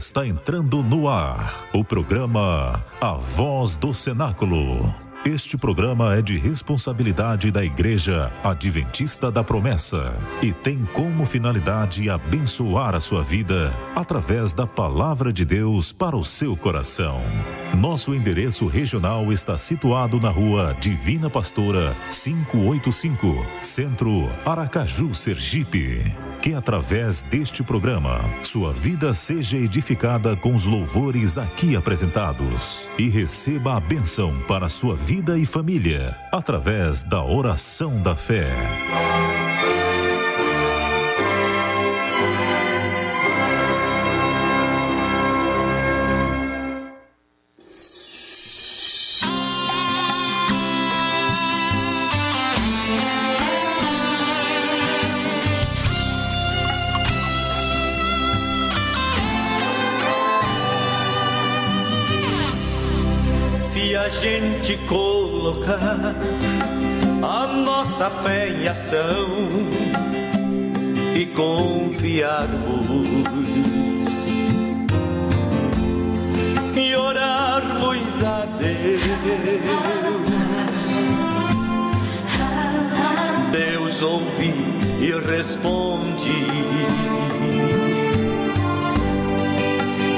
Está entrando no ar o programa A Voz do Cenáculo. Este programa é de responsabilidade da Igreja Adventista da Promessa e tem como finalidade abençoar a sua vida através da Palavra de Deus para o seu coração. Nosso endereço regional está situado na Rua Divina Pastora 585, Centro, Aracaju, Sergipe. Que através deste programa, sua vida seja edificada com os louvores aqui apresentados e receba a bênção para sua vida e família, através da oração da fé. Se a gente colocar a nossa fé em ação e confiarmos e orarmos a Deus, Deus ouve e responde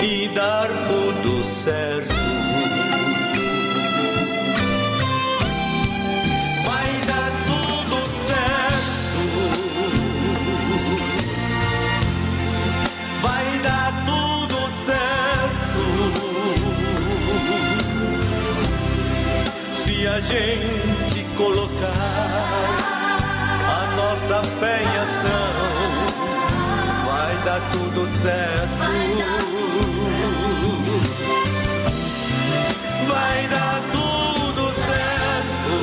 e dar tudo certo. Se a gente colocar a nossa fé em ação, vai dar tudo certo. Vai dar tudo certo.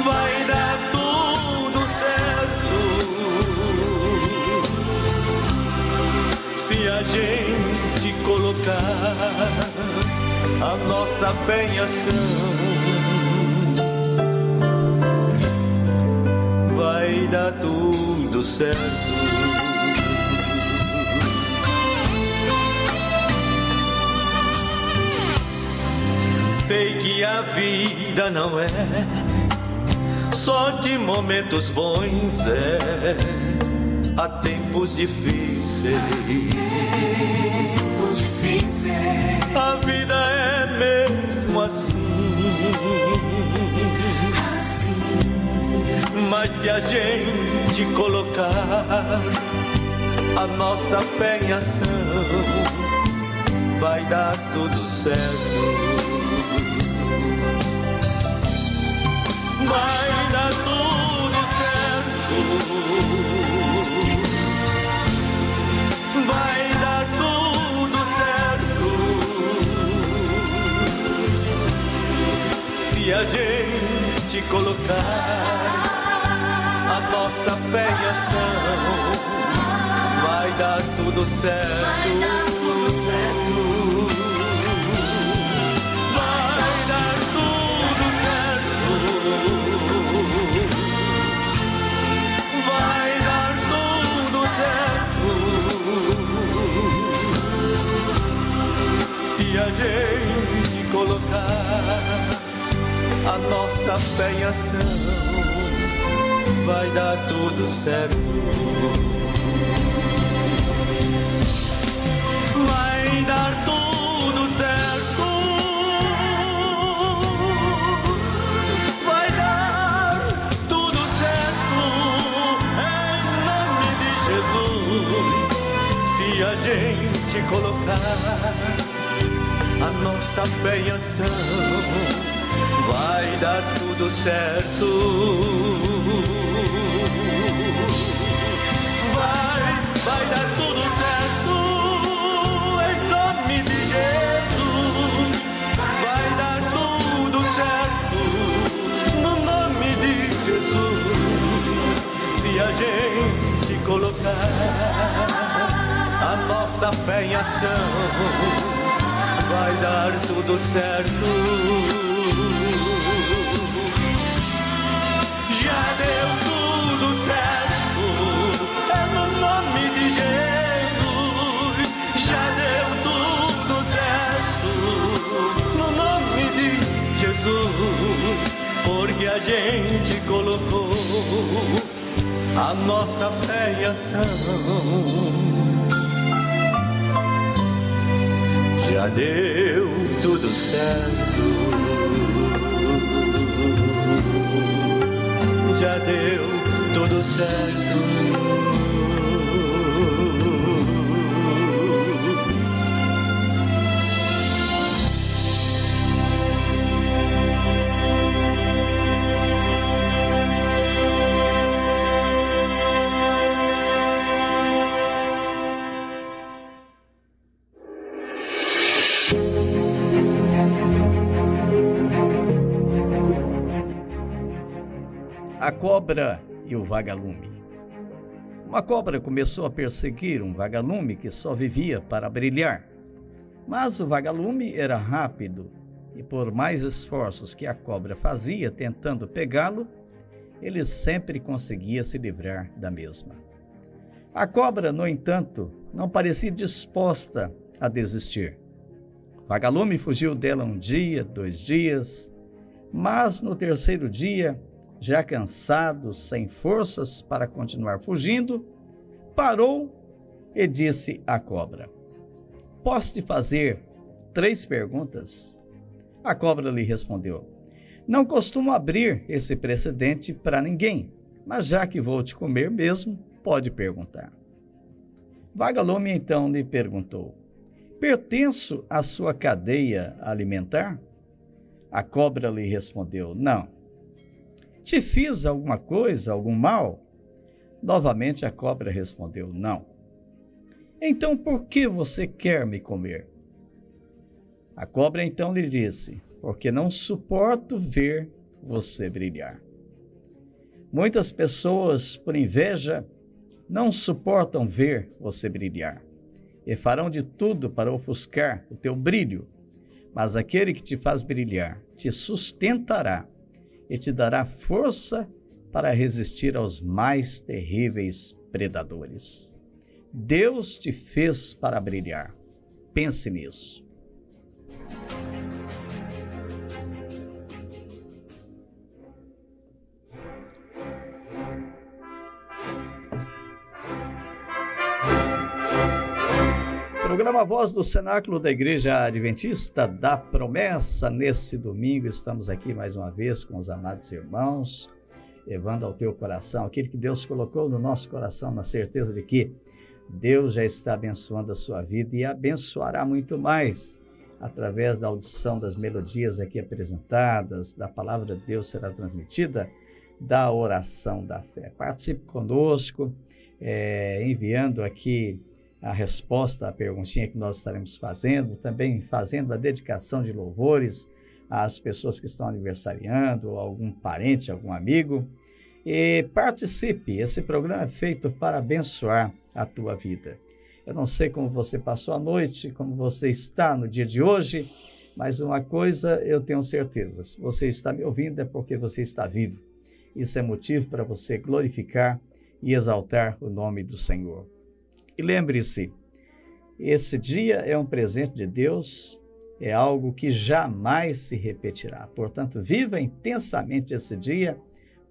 Vai dar tudo certo. Se a gente colocar a nossa fé em ação, vai dar tudo certo. Sei que a vida não é só de momentos bons, há tempos difíceis. A vida é mesmo assim. Mas se a gente colocar a nossa fé em ação, vai dar tudo certo. Vai dar tudo certo. Vai dar tudo certo. Se a gente colocar a nossa fé em ação, vai dar tudo certo. Vai dar tudo certo. Vai dar tudo certo. Vai dar tudo certo. Se a gente colocar a nossa fé em ação, vai dar tudo certo. Vai dar tudo certo. Vai dar tudo certo. Em nome de Jesus. Se a gente colocar a nossa fé em ação, vai dar tudo certo. Vai dar tudo certo. Em nome de Jesus. Vai dar tudo certo. No nome de Jesus. Se a gente colocar a nossa fé em ação, vai dar tudo certo. Já deu tudo certo. É no nome de gente colocou a nossa fé e ação. Já deu tudo certo, já deu tudo certo. A cobra e o vagalume. Uma cobra começou a perseguir um vagalume que só vivia para brilhar. Mas o vagalume era rápido e, por mais esforços que a cobra fazia tentando pegá-lo, ele sempre conseguia se livrar da mesma. A cobra, no entanto, não parecia disposta a desistir. O vagalume fugiu dela um dia, 2 dias, mas no 3º dia, já cansado, sem forças para continuar fugindo, parou e disse à cobra: "Posso te fazer 3 perguntas?" A cobra lhe respondeu: "Não costumo abrir esse precedente para ninguém, mas já que vou te comer mesmo, pode perguntar." Vagalume então lhe perguntou: "Pertenço à sua cadeia alimentar?" A cobra lhe respondeu: "Não." "Te fiz alguma coisa, algum mal?" Novamente a cobra respondeu: "Não." "Então por que você quer me comer?" A cobra então lhe disse: "Porque não suporto ver você brilhar." Muitas pessoas, por inveja, não suportam ver você brilhar e farão de tudo para ofuscar o teu brilho, mas aquele que te faz brilhar te sustentará e te dará força para resistir aos mais terríveis predadores. Deus te fez para brilhar. Pense nisso. Programa Voz do Cenáculo da Igreja Adventista da Promessa. Nesse domingo estamos aqui mais uma vez com os amados irmãos, levando ao teu coração aquilo que Deus colocou no nosso coração, na certeza de que Deus já está abençoando a sua vida e abençoará muito mais através da audição das melodias aqui apresentadas, da palavra de Deus será transmitida, da oração da fé. Participe conosco, enviando aqui a resposta à perguntinha que nós estaremos fazendo, também fazendo a dedicação de louvores às pessoas que estão aniversariando, algum parente, algum amigo. E participe, esse programa é feito para abençoar a tua vida. Eu não sei como você passou a noite, como você está no dia de hoje, mas uma coisa eu tenho certeza: se você está me ouvindo é porque você está vivo. Isso é motivo para você glorificar e exaltar o nome do Senhor. E lembre-se, esse dia é um presente de Deus, é algo que jamais se repetirá. Portanto, viva intensamente esse dia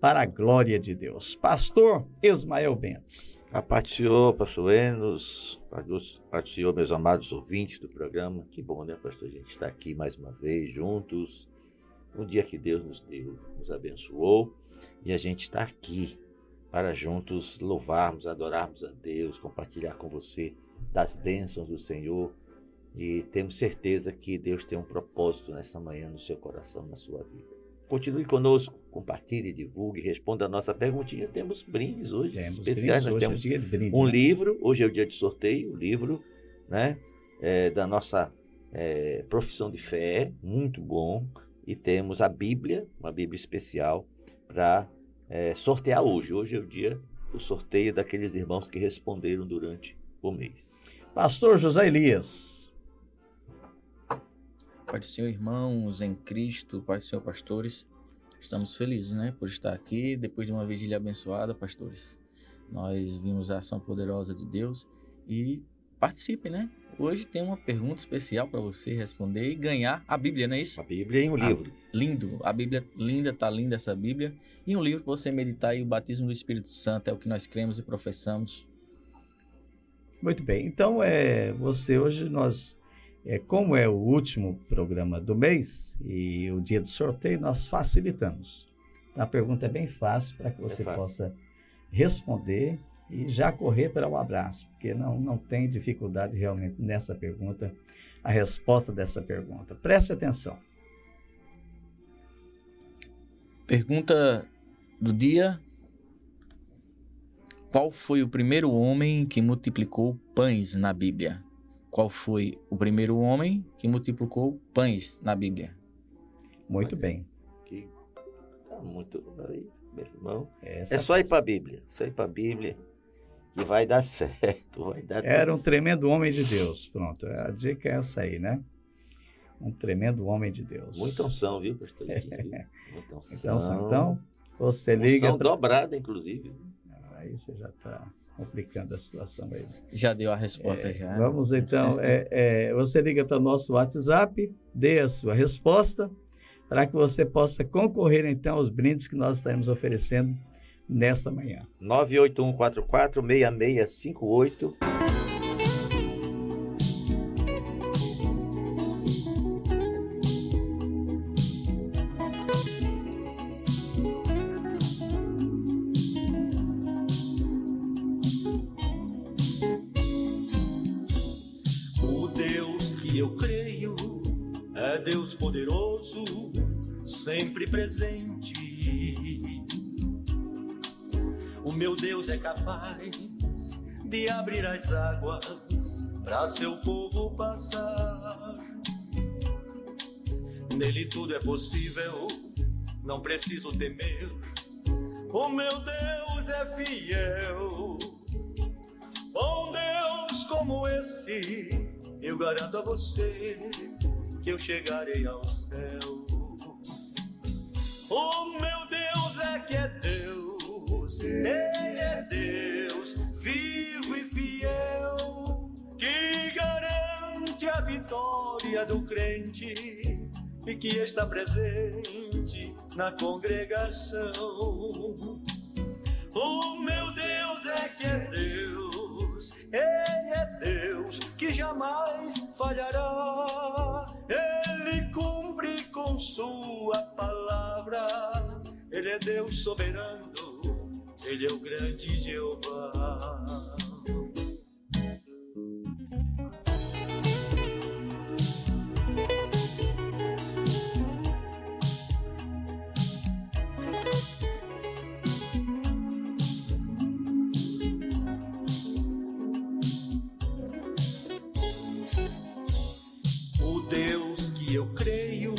para a glória de Deus. Pastor Ismael Bentes. A paz do Senhor, pastor Enos, paz do Senhor, meus amados ouvintes do programa. Que bom, né, pastor? A gente está aqui mais uma vez, juntos. Um dia que Deus nos deu, nos abençoou, e a gente está aqui para juntos louvarmos, adorarmos a Deus, compartilhar com você das bênçãos do Senhor, e temos certeza que Deus tem um propósito nessa manhã no seu coração, na sua vida. Continue conosco, compartilhe, divulgue, responda a nossa perguntinha. Temos brindes hoje, especiais. Nós temos um livro, hoje é o dia de sorteio, o livro, né, da nossa profissão de fé, muito bom, e temos a Bíblia, uma Bíblia especial para sortear hoje. Hoje é o dia do sorteio daqueles irmãos que responderam durante o mês. Pastor José Elias. Pai do Senhor, irmãos em Cristo, Pai do Senhor, pastores, estamos felizes, né, por estar aqui depois de uma vigília abençoada, pastores. Nós vimos a ação poderosa de Deus e participe, né? Hoje tem uma pergunta especial para você responder e ganhar a Bíblia, não é isso? A Bíblia e um livro. Lindo, a Bíblia linda, tá linda essa Bíblia. E um livro para você meditar aí, o batismo do Espírito Santo, é o que nós cremos e professamos. Muito bem. Então, como é o último programa do mês e o dia do sorteio, nós facilitamos. A pergunta é bem fácil para que você possa responder e já correr para o abraço, porque não tem dificuldade realmente nessa pergunta, a resposta dessa pergunta. Preste atenção. Pergunta do dia: qual foi o primeiro homem que multiplicou pães na Bíblia? Qual foi o primeiro homem que multiplicou pães na Bíblia? Muito bem. Muito aí, meu irmão. É só ir para a Bíblia. Só ir para a Bíblia que vai dar certo. Era um tremendo homem de Deus. Pronto, a dica é essa aí, né? Um tremendo homem de Deus. Muita unção, viu, pastor? Muita unção. Então, você liga... Unção dobrada, inclusive. Aí você já está complicando a situação aí. Já deu a resposta, já. Vamos então, você liga para o nosso WhatsApp, dê a sua resposta, para que você possa concorrer então aos brindes que nós estaremos oferecendo nesta manhã. 981446658. O Deus que eu creio é Deus poderoso, sempre presente. O meu Deus é capaz de abrir as águas para seu povo passar. Nele tudo é possível, não preciso temer. O meu Deus é fiel. Um Deus como esse, eu garanto a você que eu chegarei ao céu. O meu Deus é Deus, Ele é Deus, vivo e fiel, que garante a vitória do crente e que está presente na congregação. O meu Deus é Deus, Ele é Deus, que jamais falhará. Ele cumpre com sua palavra. Ele é Deus soberano, Ele é o grande Jeová. O Deus que eu creio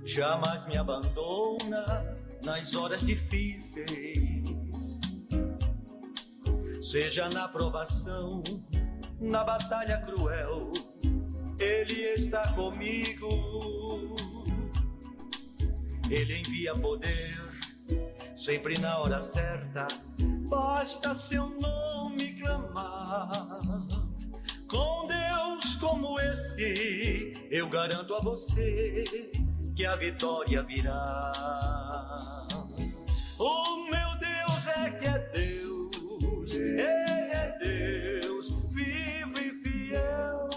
jamais me abandona nas horas difíceis, seja na provação, na batalha cruel, Ele está comigo. Ele envia poder, sempre na hora certa, basta seu nome clamar. Com Deus como esse, eu garanto a você que a vitória virá. O meu Deus é Deus, Ele é Deus, vivo e fiel,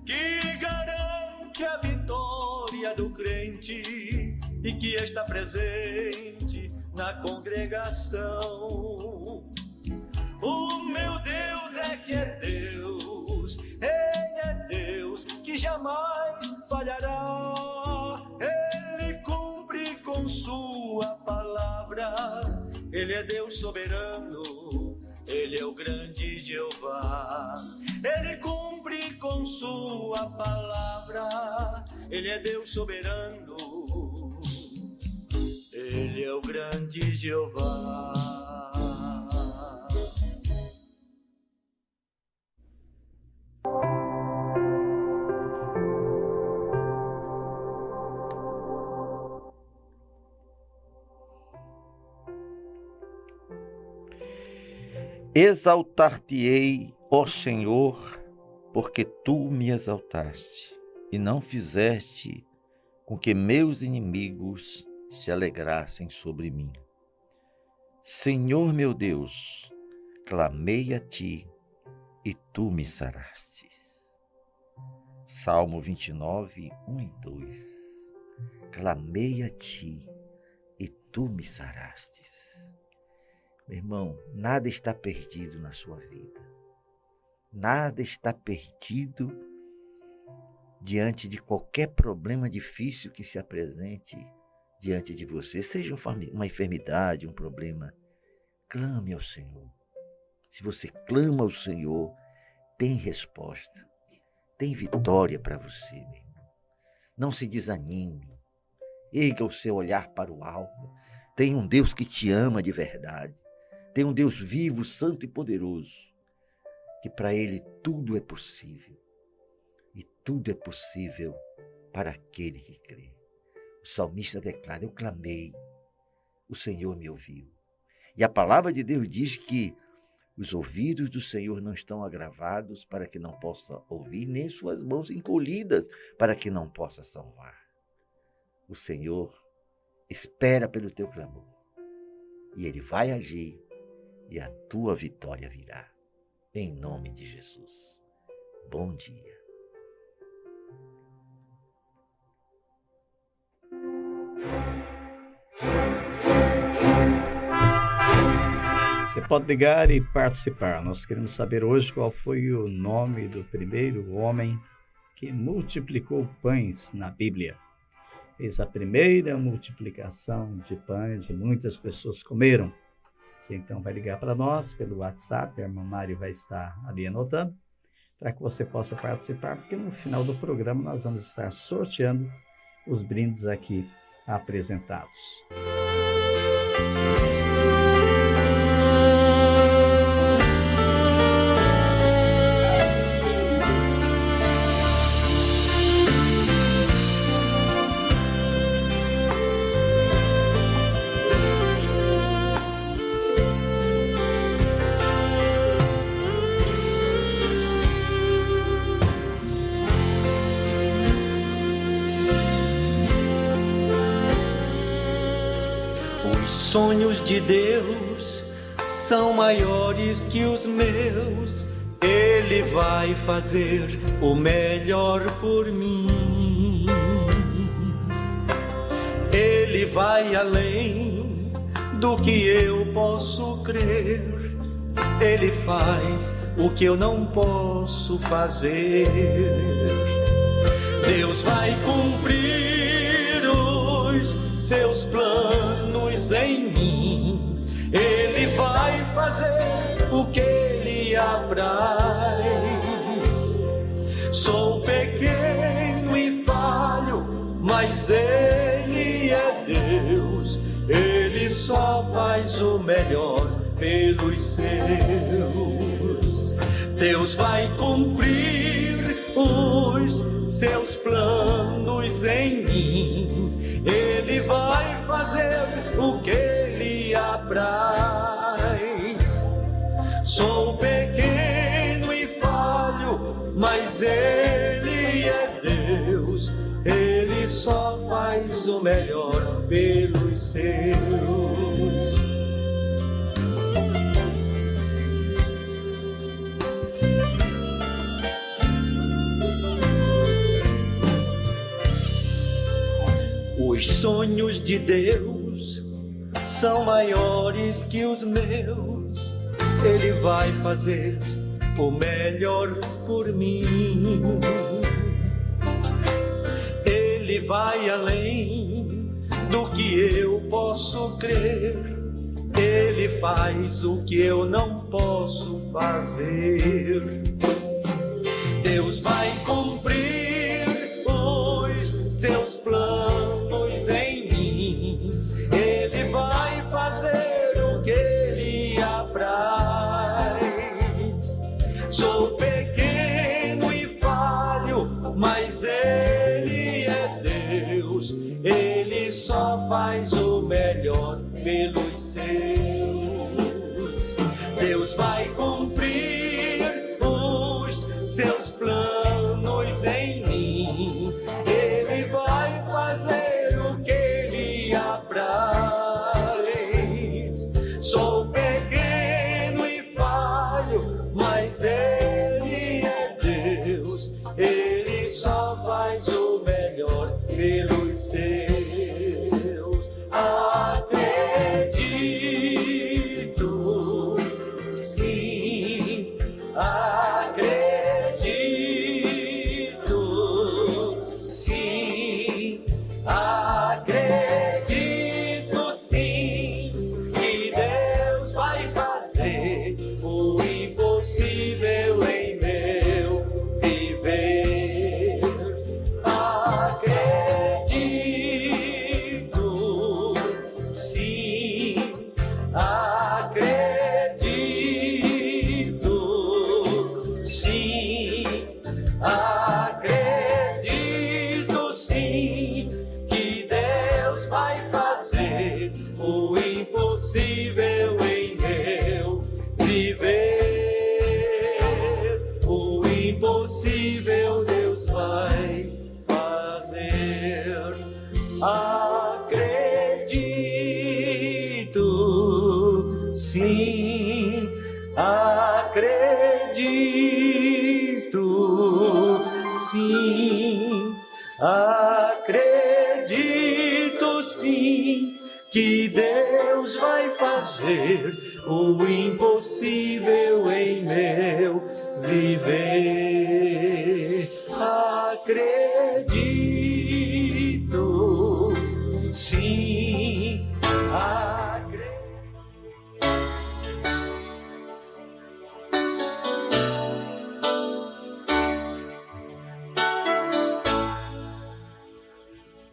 que garante a vitória do crente e que está presente na congregação. O meu Deus é Deus, Ele é Deus, que jamais falhará. Ele cumpre com sua palavra. Ele é Deus soberano, Ele é o grande Jeová. Ele cumpre com sua palavra. Ele é Deus soberano, Ele é o grande Jeová. Exaltar-te-ei, ó Senhor, porque tu me exaltaste e não fizeste com que meus inimigos se alegrassem sobre mim. Senhor meu Deus, clamei a ti e tu me sarastes. Salmo 29, 1 e 2. Clamei a ti e tu me sarastes. Meu irmão, nada está perdido na sua vida. Nada está perdido diante de qualquer problema difícil que se apresente diante de você. Seja uma enfermidade, um problema. Clame ao Senhor. Se você clama ao Senhor, tem resposta. Tem vitória para você, meu irmão. Não se desanime. Erga o seu olhar para o alto. Tem um Deus que te ama de verdade. Tem um Deus vivo, santo e poderoso, que para Ele tudo é possível. E tudo é possível para aquele que crê. O salmista declara: eu clamei, o Senhor me ouviu. E a palavra de Deus diz que os ouvidos do Senhor não estão agravados para que não possa ouvir, nem suas mãos encolhidas para que não possa salvar. O Senhor espera pelo teu clamor e Ele vai agir e a tua vitória virá. Em nome de Jesus. Bom dia. Você pode ligar e participar. Nós queremos saber hoje qual foi o nome do primeiro homem que multiplicou pães na Bíblia. Fez a primeira multiplicação de pães e muitas pessoas comeram. Você então vai ligar para nós pelo WhatsApp, a irmã Mari vai estar ali anotando, para que você possa participar, porque no final do programa nós vamos estar sorteando os brindes aqui apresentados. Os sonhos de Deus são maiores que os meus. Ele vai fazer o melhor por mim. Ele vai além do que eu posso crer. Ele faz o que eu não posso fazer. Deus vai cumprir os seus planos em mim. Ele vai fazer o que lhe apraz. Sou pequeno e falho, mas Ele é Deus. Ele só faz o melhor pelos seus. Deus vai cumprir os seus planos em mim. Ele vai fazer o que lhe apraz. Sou pequeno e falho, mas Ele é Deus. Ele só faz o melhor pelos seus. Os sonhos de Deus são maiores que os meus. Ele vai fazer o melhor por mim. Ele vai além do que eu posso crer. Ele faz o que eu não posso fazer. Deus vai cumprir os seus planos em mim. Ele vai fazer o que lhe apraz. Sou pequeno e falho, mas Ele é Deus. Ele só faz o melhor pelos seus. Deus vai cumprir os seus planos seus. Acredito, sim, acredito, sim, acredito, sim, que Deus vai fazer o impossível em meu viver. Acredito, sim, acredito, sim, acredito, sim, que Deus vai fazer o impossível em meu viver. O impossível Deus vai fazer. Acredito, sim, acredito, sim, acredito, sim, que Deus vai fazer o impossível em meu viver. Acredito, sim, acredito.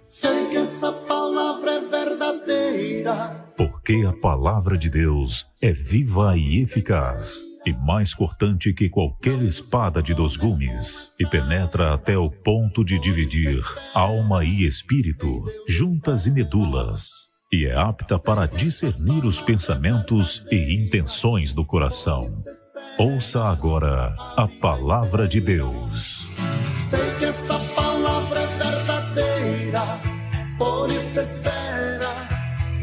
Sei que essa palavra é verdadeira. Porque a palavra de Deus é viva e eficaz, e mais cortante que qualquer espada de 2 gumes, e penetra até o ponto de dividir alma e espírito, juntas e medulas, e é apta para discernir os pensamentos e intenções do coração. Ouça agora a palavra de Deus. Sei que essa palavra é verdadeira, por isso espera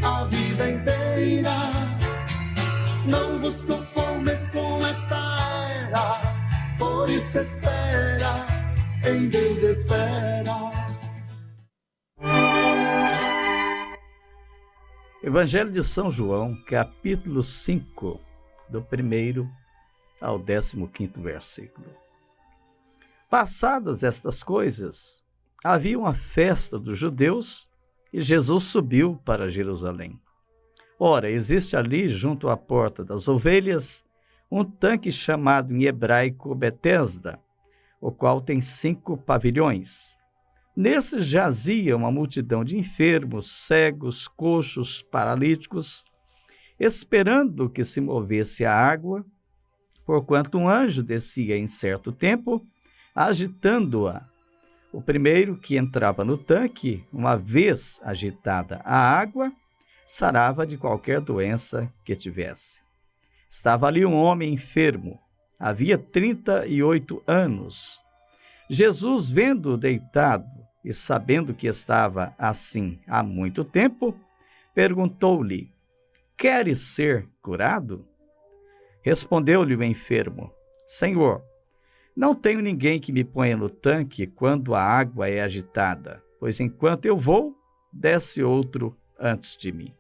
a vida inteira. Não vos conformes com esta era, por isso espera, em Deus espera. Evangelho de São João, capítulo 5, do 1º ao 15º versículo. Passadas estas coisas, havia uma festa dos judeus e Jesus subiu para Jerusalém. Ora, existe ali, junto à porta das ovelhas, um tanque chamado em hebraico Betesda, o qual tem 5 pavilhões. Nesses jazia uma multidão de enfermos, cegos, coxos, paralíticos, esperando que se movesse a água, porquanto um anjo descia em certo tempo, agitando-a. O primeiro que entrava no tanque, uma vez agitada a água, sarava de qualquer doença que tivesse. Estava ali um homem enfermo, havia 38 anos. Jesus, vendo-o deitado e sabendo que estava assim há muito tempo, perguntou-lhe: queres ser curado? Respondeu-lhe o enfermo: Senhor, não tenho ninguém que me ponha no tanque quando a água é agitada, pois enquanto eu vou, desce outro antes de mim.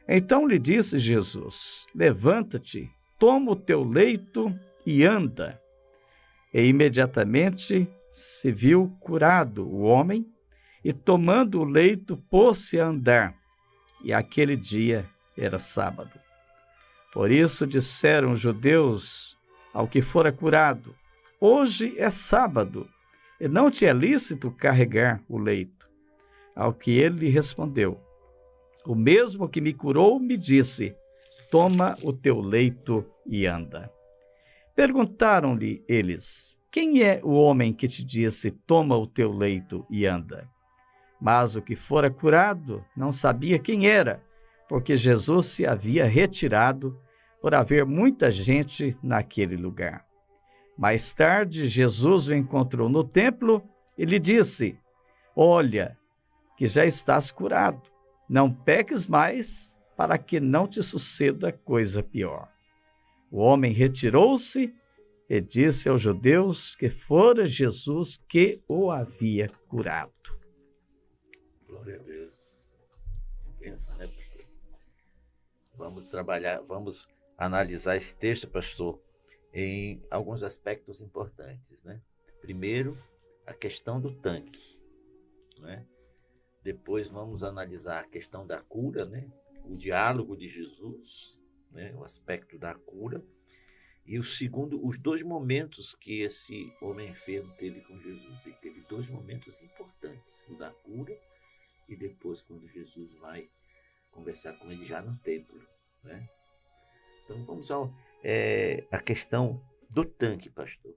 Então lhe disse Jesus: levanta-te, toma o teu leito e anda. E imediatamente se viu curado o homem, e tomando o leito, pôs-se a andar. E aquele dia era sábado. Por isso disseram os judeus ao que fora curado: hoje é sábado, e não te é lícito carregar o leito. Ao que ele lhe respondeu: o mesmo que me curou me disse: toma o teu leito e anda. Perguntaram-lhe eles: quem é o homem que te disse: toma o teu leito e anda? Mas o que fora curado não sabia quem era, porque Jesus se havia retirado por haver muita gente naquele lugar. Mais tarde, Jesus o encontrou no templo e lhe disse: olha, que já estás curado, não peques mais, para que não te suceda coisa pior. O homem retirou-se e disse aos judeus que fora Jesus que o havia curado. Glória a Deus. Pensa, né, pastor? Vamos analisar esse texto, pastor, em alguns aspectos importantes, né? Primeiro, a questão do tanque, né? Depois vamos analisar a questão da cura, né? O diálogo de Jesus, né? O aspecto da cura. E o segundo, os 2 momentos que esse homem enfermo teve com Jesus. Ele teve 2 momentos importantes, o da cura e depois quando Jesus vai conversar com ele já no templo, né? Então vamos à questão do tanque, pastor.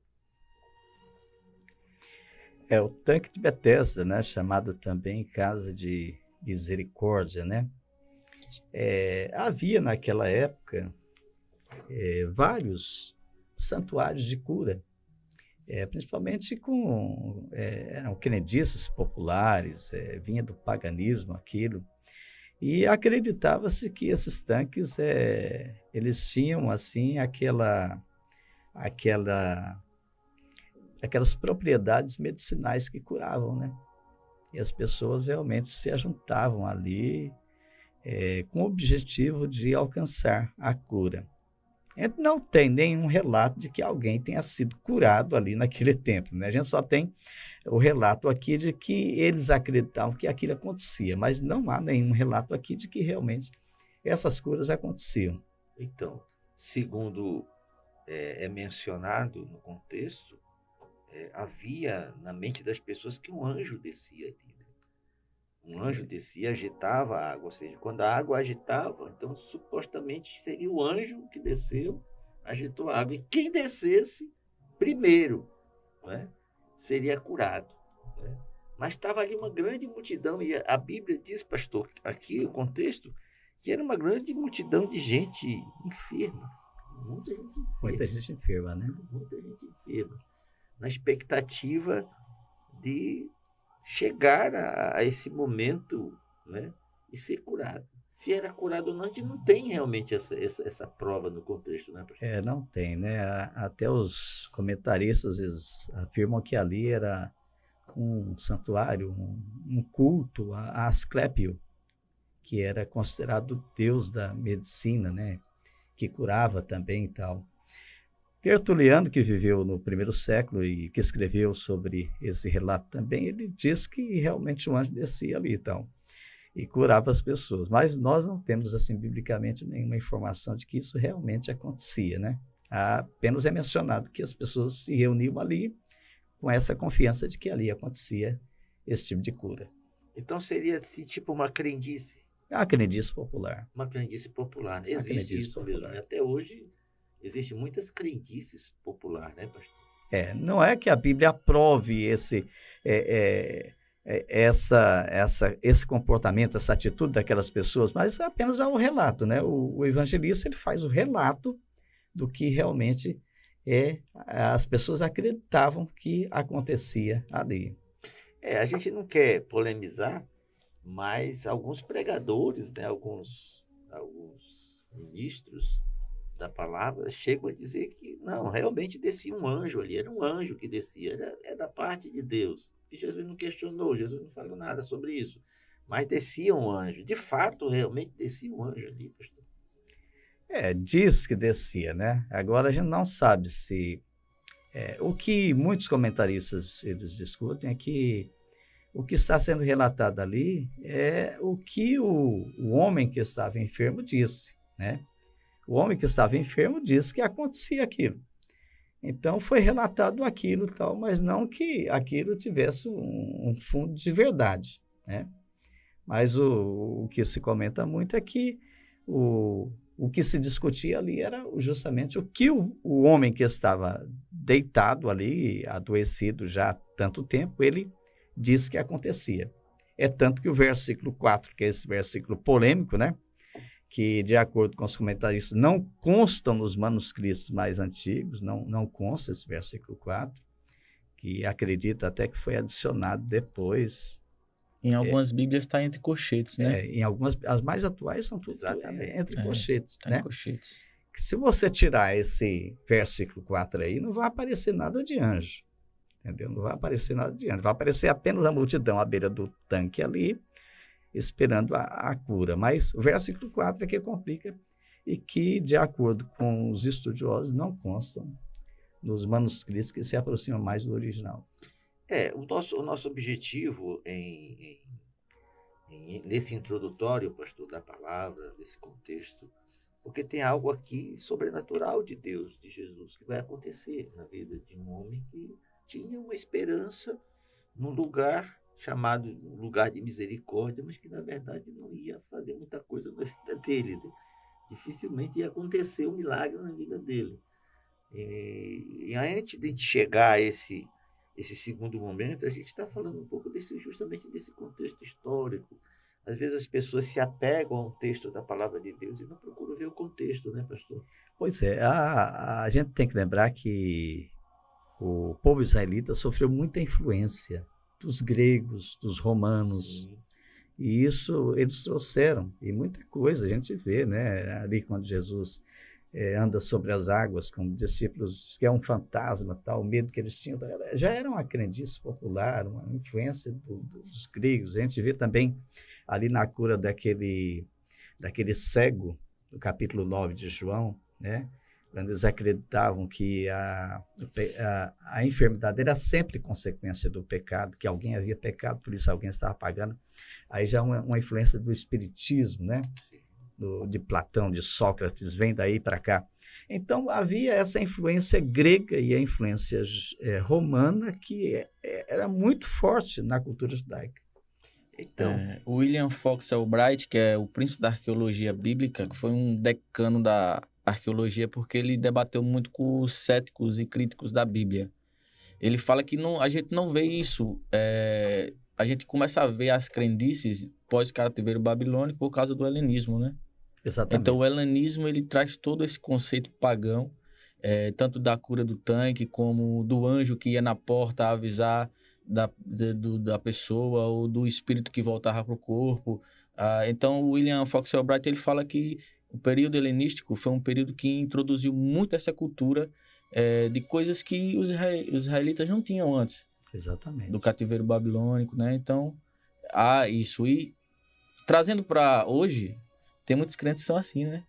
O tanque de Betesda, né? Chamado também Casa de Misericórdia, né? Havia naquela época vários santuários de cura, principalmente eram crendices populares, vinha do paganismo aquilo, e acreditava-se que esses tanques, eles tinham assim aquelas propriedades medicinais que curavam, né? E as pessoas realmente se ajuntavam ali com o objetivo de alcançar a cura. Não tem nenhum relato de que alguém tenha sido curado ali naquele templo, né? A gente só tem o relato aqui de que eles acreditavam que aquilo acontecia, mas não há nenhum relato aqui de que realmente essas curas aconteciam. Então, segundo é mencionado no contexto, havia na mente das pessoas que um anjo descia ali. Um anjo descia, agitava a água, ou seja, quando a água agitava, então supostamente seria o anjo que desceu, agitou a água. E quem descesse primeiro, né, seria curado, né? Mas estava ali uma grande multidão, e a Bíblia diz, pastor, aqui o contexto, que era uma grande multidão de gente enferma. Muita gente enferma, né? Muita gente enferma. Na expectativa de chegar a esse momento, né, e ser curado. Se era curado ou não, a gente não tem realmente essa prova no contexto, né, pastor? Não tem, né? Até os comentaristas eles afirmam que ali era um santuário, um culto a Asclépio, que era considerado o deus da medicina, né? Que curava também e tal. Tertuliano, que viveu no 1º século e que escreveu sobre esse relato também, ele diz que realmente um anjo descia ali e curava as pessoas. Mas nós não temos, assim, biblicamente, nenhuma informação de que isso realmente acontecia, né? Apenas é mencionado que as pessoas se reuniam ali com essa confiança de que ali acontecia esse tipo de cura. Então seria assim, tipo uma crendice. A crendice popular. Uma crendice popular, né? Existe isso popular mesmo, né? Até hoje existem muitas crendices populares, né, pastor? Não é que a Bíblia aprove esse comportamento, essa atitude daquelas pessoas, mas apenas é um relato, né? O evangelista ele faz o relato do que realmente as pessoas acreditavam que acontecia ali. A gente não quer polemizar, mas alguns pregadores, né, alguns ministros da palavra chegam a dizer que não, realmente descia um anjo ali, era um anjo que descia, era da parte de Deus. E Jesus não questionou, Jesus não falou nada sobre isso, mas descia um anjo. De fato, realmente descia um anjo ali, pastor. Diz que descia, né? Agora a gente não sabe se... o que muitos comentaristas eles discutem é que o que está sendo relatado ali é o que o homem que estava enfermo disse, né? O homem que estava enfermo disse que acontecia aquilo. Então foi relatado aquilo, tal, mas não que aquilo tivesse um fundo de verdade, né? Mas o que se comenta muito é que o que se discutia ali era justamente o que o homem que estava deitado ali, adoecido já há tanto tempo, ele disse que acontecia. É tanto que o versículo 4, que é esse versículo polêmico, né? Que, de acordo com os comentaristas, não constam nos manuscritos mais antigos, não consta esse versículo 4, que acredita até que foi adicionado depois. Em algumas Bíblias está entre colchetes, né? Em algumas, as mais atuais são tudo entre colchetes. Tá, né? em colchetes. Se você tirar esse versículo 4 aí, não vai aparecer nada de anjo. Entendeu? Não vai aparecer nada de anjo. Vai aparecer apenas a multidão à beira do tanque ali, esperando a cura. Mas o versículo 4 é que complica e que, de acordo com os estudiosos, não constam nos manuscritos que se aproximam mais do original. O nosso objetivo nesse introdutório, pastor, da palavra, desse contexto, porque tem algo aqui sobrenatural de Deus, de Jesus, que vai acontecer na vida de um homem que tinha uma esperança num lugar chamado lugar de misericórdia, mas que na verdade não ia fazer muita coisa na vida dele, né? Dificilmente ia acontecer um milagre na vida dele. E antes de chegar a esse segundo momento, a gente está falando um pouco justamente desse contexto histórico. Às vezes as pessoas se apegam a um texto da palavra de Deus e não procuram ver o contexto, né, pastor? Pois é, a gente tem que lembrar que o povo israelita sofreu muita influência dos gregos, dos romanos. Sim. E isso eles trouxeram, e muita coisa a gente vê, né? Ali quando Jesus anda sobre as águas com discípulos, que é um fantasma, tal, o medo que eles tinham, já era uma crendice popular, uma influência dos gregos. A gente vê também ali na cura daquele cego, no capítulo 9 de João, né? Quando eles acreditavam que a enfermidade era sempre consequência do pecado, que alguém havia pecado, por isso alguém estava pagando. Aí já uma influência do espiritismo, né? De Platão, de Sócrates, vem daí para cá. Então havia essa influência grega e a influência romana que era muito forte na cultura judaica. Então, William Fox Albright, que é o príncipe da arqueologia bíblica, que foi um decano da arqueologia, porque ele debateu muito com os céticos e críticos da Bíblia. Ele fala que a gente não vê isso, a gente começa a ver as crendices pós-cativeiro babilônico por causa do helenismo, né? Exatamente. Então o helenismo ele traz todo esse conceito pagão, tanto da cura do tanque, como do anjo que ia na porta avisar da pessoa, ou do espírito que voltava para o corpo. Então o William Fox Albright ele fala que o período helenístico foi um período que introduziu muito essa cultura de coisas que os israelitas não tinham antes. Exatamente. Do cativeiro babilônico, né? Então, isso. E trazendo para hoje, tem muitos crentes que são assim, né?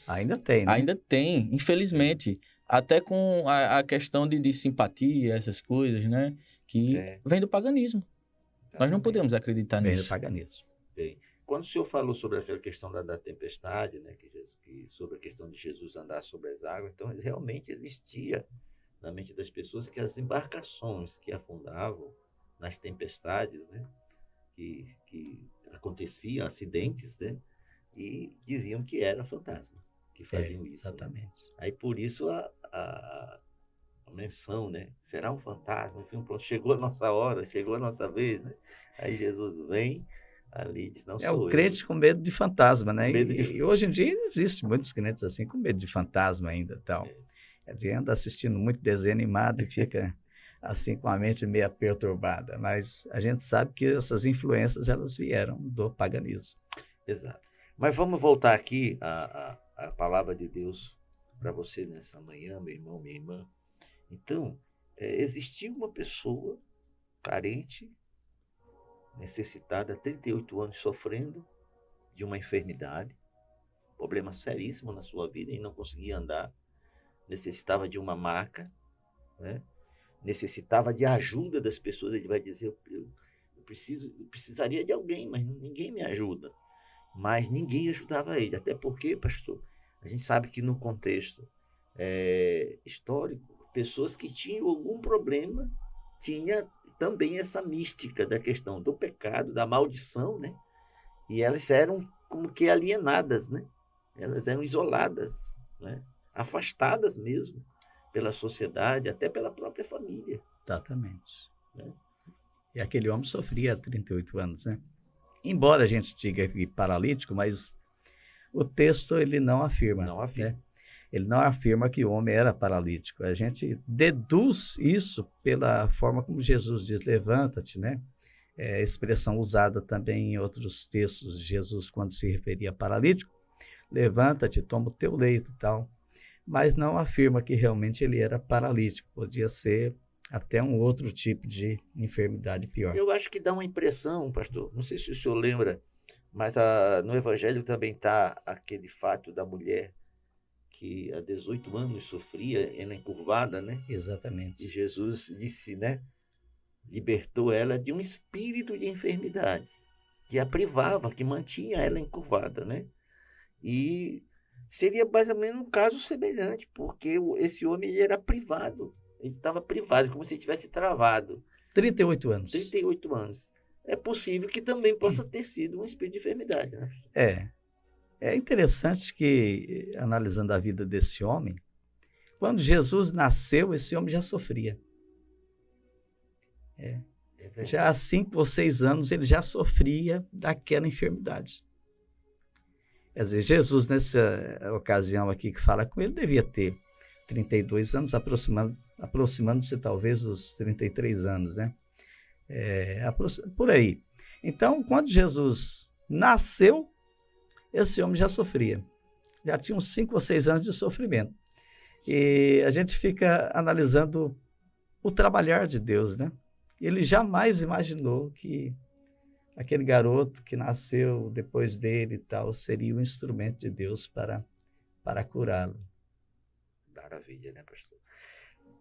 Ainda tem, né? Ainda tem, infelizmente. Até com a questão de simpatia, essas coisas, né? Que vem do paganismo. Exatamente. Nós não podemos acreditar nisso. Vem do paganismo. Bem, quando o senhor falou sobre aquela questão da tempestade, né? Sobre a questão de Jesus andar sobre as águas, então realmente existia na mente das pessoas que as embarcações que afundavam nas tempestades, né? Que aconteciam acidentes, né? E diziam que eram fantasmas que faziam isso. Exatamente. Né? Aí por isso a menção, né? Será um fantasma? Enfim, pronto, chegou a nossa hora, chegou a nossa vez, né? Aí Jesus vem ali e diz, não sou eu. É o crente com medo de fantasma, né? E hoje em dia existem muitos crentes assim com medo de fantasma ainda, tal. Quer dizer, anda assistindo muito desenho animado e fica assim com a mente meio perturbada. Mas a gente sabe que essas influências elas vieram do paganismo. Exato. Mas vamos voltar aqui à palavra de Deus para você nessa manhã, meu irmão, minha irmã. Então, existia uma pessoa carente, necessitada, há 38 anos sofrendo de uma enfermidade, problema seríssimo na sua vida e não conseguia andar, necessitava de uma maca, né? Necessitava de ajuda das pessoas. Ele vai dizer, eu precisaria de alguém, mas ninguém me ajuda. Mas ninguém ajudava ele, até porque, pastor, a gente sabe que no contexto histórico, pessoas que tinham algum problema, tinha também essa mística da questão do pecado, da maldição, né? E elas eram como que alienadas, né? Elas eram isoladas, né? Afastadas mesmo pela sociedade, até pela própria família. Exatamente. Né? E aquele homem sofria há 38 anos, né? Embora a gente diga que paralítico, mas o texto ele não afirma. Não afirma. Né? Ele não afirma que o homem era paralítico. A gente deduz isso pela forma como Jesus diz, levanta-te, né? Expressão usada também em outros textos de Jesus quando se referia a paralítico. Levanta-te, toma o teu leito e tal. Mas não afirma que realmente ele era paralítico. Podia ser até um outro tipo de enfermidade pior. Eu acho que dá uma impressão, pastor, não sei se o senhor lembra, mas no Evangelho também está aquele fato da mulher que há 18 anos sofria, ela encurvada, né? E Exatamente. Jesus disse, né? Libertou ela de um espírito de enfermidade, que a privava, que mantinha ela encurvada, né? E seria mais ou menos um caso semelhante, porque esse homem ele era privado, ele estava privado, como se tivesse travado. 38 anos. 38 anos. É possível que também possa ter sido um espírito de enfermidade, né? É interessante que, analisando a vida desse homem, quando Jesus nasceu, esse homem já sofria. Já há 5 ou 6 anos ele já sofria daquela enfermidade. Quer dizer, Jesus, nessa ocasião aqui que fala com ele, devia ter 32 anos, aproximando-se talvez dos 33 anos, né? Por aí. Então, quando Jesus nasceu, esse homem já sofria. Já tinha uns 5 ou 6 anos de sofrimento. E a gente fica analisando o trabalhar de Deus, né? Ele jamais imaginou que aquele garoto que nasceu depois dele e tal seria um instrumento de Deus para curá-lo. Maravilha, né, pastor?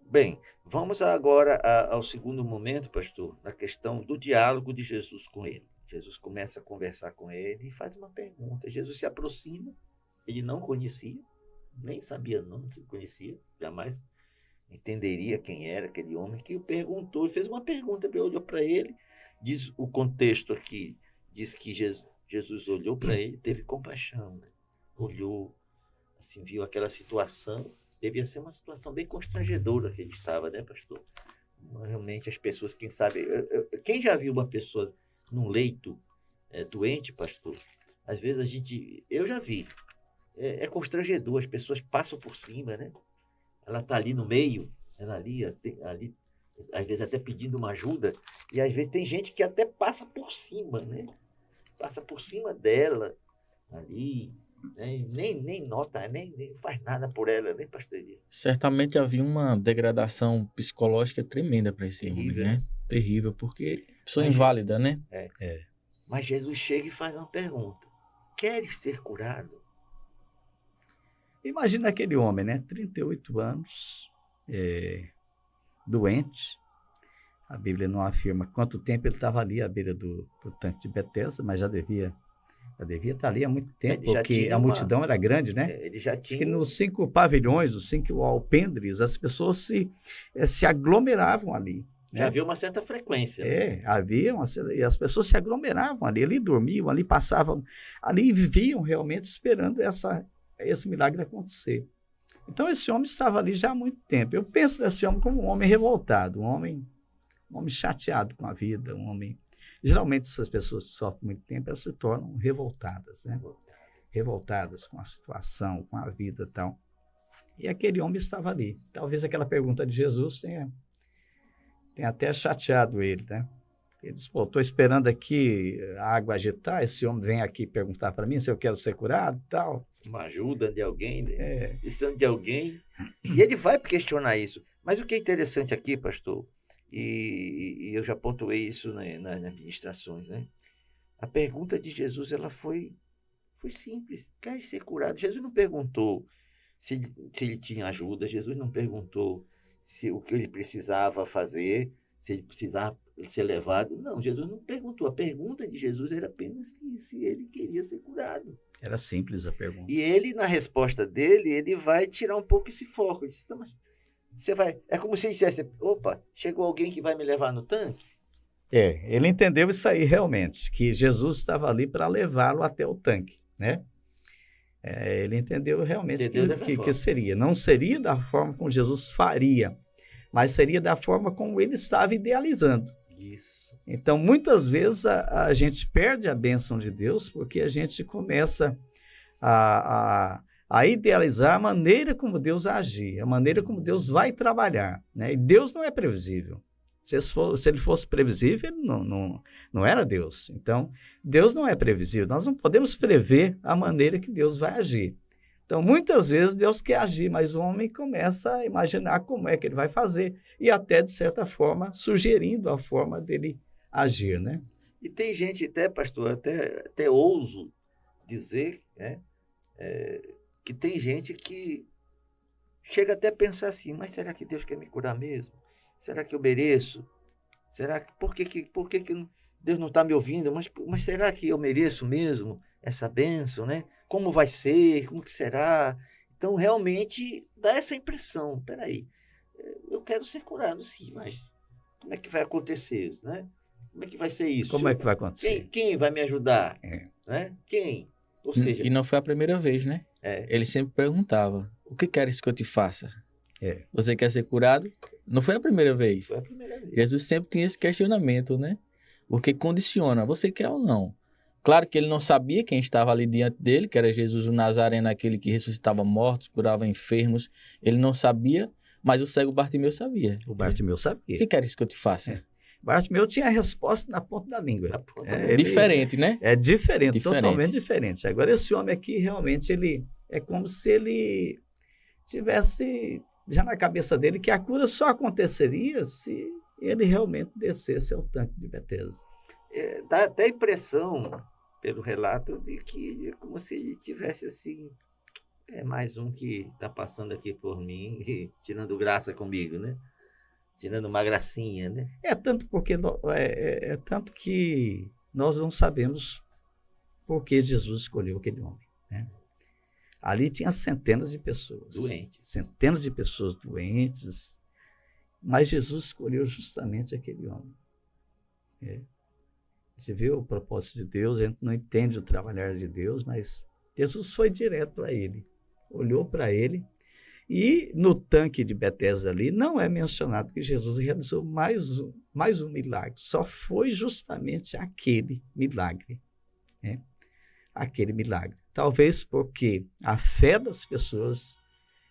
Bem, vamos agora ao segundo momento, pastor, na questão do diálogo de Jesus com ele. Jesus começa a conversar com ele e faz uma pergunta. Jesus se aproxima, ele não conhecia, nem sabia não, se conhecia, jamais entenderia quem era aquele homem que o perguntou, fez uma pergunta, ele olhou para ele, diz o contexto aqui, diz que Jesus olhou para ele, teve compaixão, né? Olhou, assim, viu aquela situação, devia ser uma situação bem constrangedora que ele estava, né, pastor? Realmente as pessoas, quem sabe, quem já viu uma pessoa num leito doente, pastor, às vezes eu já vi, é constrangedor, as pessoas passam por cima, né? Ela está ali no meio, ela ali, às vezes até pedindo uma ajuda, e às vezes tem gente que até passa por cima, né? Passa por cima dela, ali, né? Nem nota, nem faz nada por ela, né, pastor Elias? Certamente havia uma degradação psicológica tremenda para esse homem, Terrível, né? Terrível, porque pessoa Mas- inválida, né? Mas Jesus chega e faz uma pergunta: queres ser curado? Imagina aquele homem, né? 38 anos, doente. A Bíblia não afirma quanto tempo ele estava ali à beira do tanque de Betesda, mas já devia estar ali há muito tempo, Ele já porque tinha a multidão era grande, né? Ele já Diz que tinha. nos 5 pavilhões, os 5 alpendres, as pessoas se aglomeravam ali. Já né? havia uma certa frequência. Né? E as pessoas se aglomeravam ali dormiam, ali passavam, ali viviam realmente esperando esse milagre acontecer. Então esse homem estava ali já há muito tempo. Eu penso nesse homem como um homem revoltado, um homem chateado com a vida, um homem... Geralmente essas pessoas que sofrem muito tempo, elas se tornam revoltadas, né? Revoltadas com a situação, com a vida e tal. E aquele homem estava ali. Talvez aquela pergunta de Jesus tenha até chateado ele, né? Ele disse, estou esperando aqui a água agitar, esse homem vem aqui perguntar para mim se eu quero ser curado e tal. Uma ajuda de alguém, né? Precisando de alguém. E ele vai questionar isso. Mas o que é interessante aqui, pastor, e eu já pontuei isso nas ministrações, né? A pergunta de Jesus, ela foi simples. Quer ser curado? Jesus não perguntou se ele tinha ajuda, Jesus não perguntou o que ele precisava fazer, se ele precisava ser levado. Não, Jesus não perguntou. A pergunta de Jesus era apenas se ele queria ser curado. Era simples a pergunta. E ele, na resposta dele, ele vai tirar um pouco esse foco. Ele disse, então, mas você vai... É como se ele dissesse, opa, chegou alguém que vai me levar no tanque? Ele entendeu isso aí realmente, que Jesus estava ali para levá-lo até o tanque, né? Ele entendeu realmente que seria. Não seria da forma como Jesus faria, mas seria da forma como ele estava idealizando. Isso. Então, muitas vezes a gente perde a bênção de Deus porque a gente começa a idealizar a maneira como Deus agir, a maneira como Deus vai trabalhar, né? E Deus não é previsível. Se ele fosse previsível, ele não era Deus. Então, Deus não é previsível. Nós não podemos prever a maneira que Deus vai agir. Então, muitas vezes, Deus quer agir, mas o homem começa a imaginar como é que ele vai fazer e até, de certa forma, sugerindo a forma dele agir, né? E tem gente até, pastor, até ouso dizer, né, que tem gente que chega até a pensar assim, mas será que Deus quer me curar mesmo? Será que eu mereço? Será que, por que Deus não está me ouvindo? Mas será que eu mereço mesmo essa bênção, né? Como vai ser? Como que será? Então, realmente, dá essa impressão. Peraí, eu quero ser curado, sim, mas como é que vai acontecer isso, né? Como é que vai ser isso? Como é que vai acontecer? Quem vai me ajudar? Né? Quem? Ou seja... E não foi a primeira vez, né? É. Ele sempre perguntava, o que queres que eu te faça? É. Você quer ser curado? Não foi a primeira vez. Foi a primeira vez. Jesus sempre tinha esse questionamento, né? Porque condiciona, você quer ou não? Claro que ele não sabia quem estava ali diante dele, que era Jesus o Nazareno, aquele que ressuscitava mortos, curava enfermos. Ele não sabia, mas o cego Bartimeu sabia. O Bartimeu O sabia. que queres que eu te faça? Bartimeu tinha a resposta na ponta da língua. Diferente, né? É diferente, totalmente diferente. Agora, esse homem aqui, realmente, ele é como se ele tivesse já na cabeça dele que a cura só aconteceria se ele realmente descesse ao tanque de Betesda. Dá até a impressão, pelo relato, de que é como se ele tivesse assim, mais um que está passando aqui por mim e tirando graça comigo, né? Tirando uma gracinha, né? Tanto que nós não sabemos por que Jesus escolheu aquele homem, né? Ali tinha centenas de pessoas. Doentes. Centenas de pessoas doentes. Mas Jesus escolheu justamente aquele homem. Você vê o propósito de Deus, a gente não entende o trabalhar de Deus, mas Jesus foi direto para ele. Olhou para ele. E no tanque de Betesda ali, não é mencionado que Jesus realizou mais um milagre. Só foi justamente aquele milagre, né? Aquele milagre. Talvez porque a fé das pessoas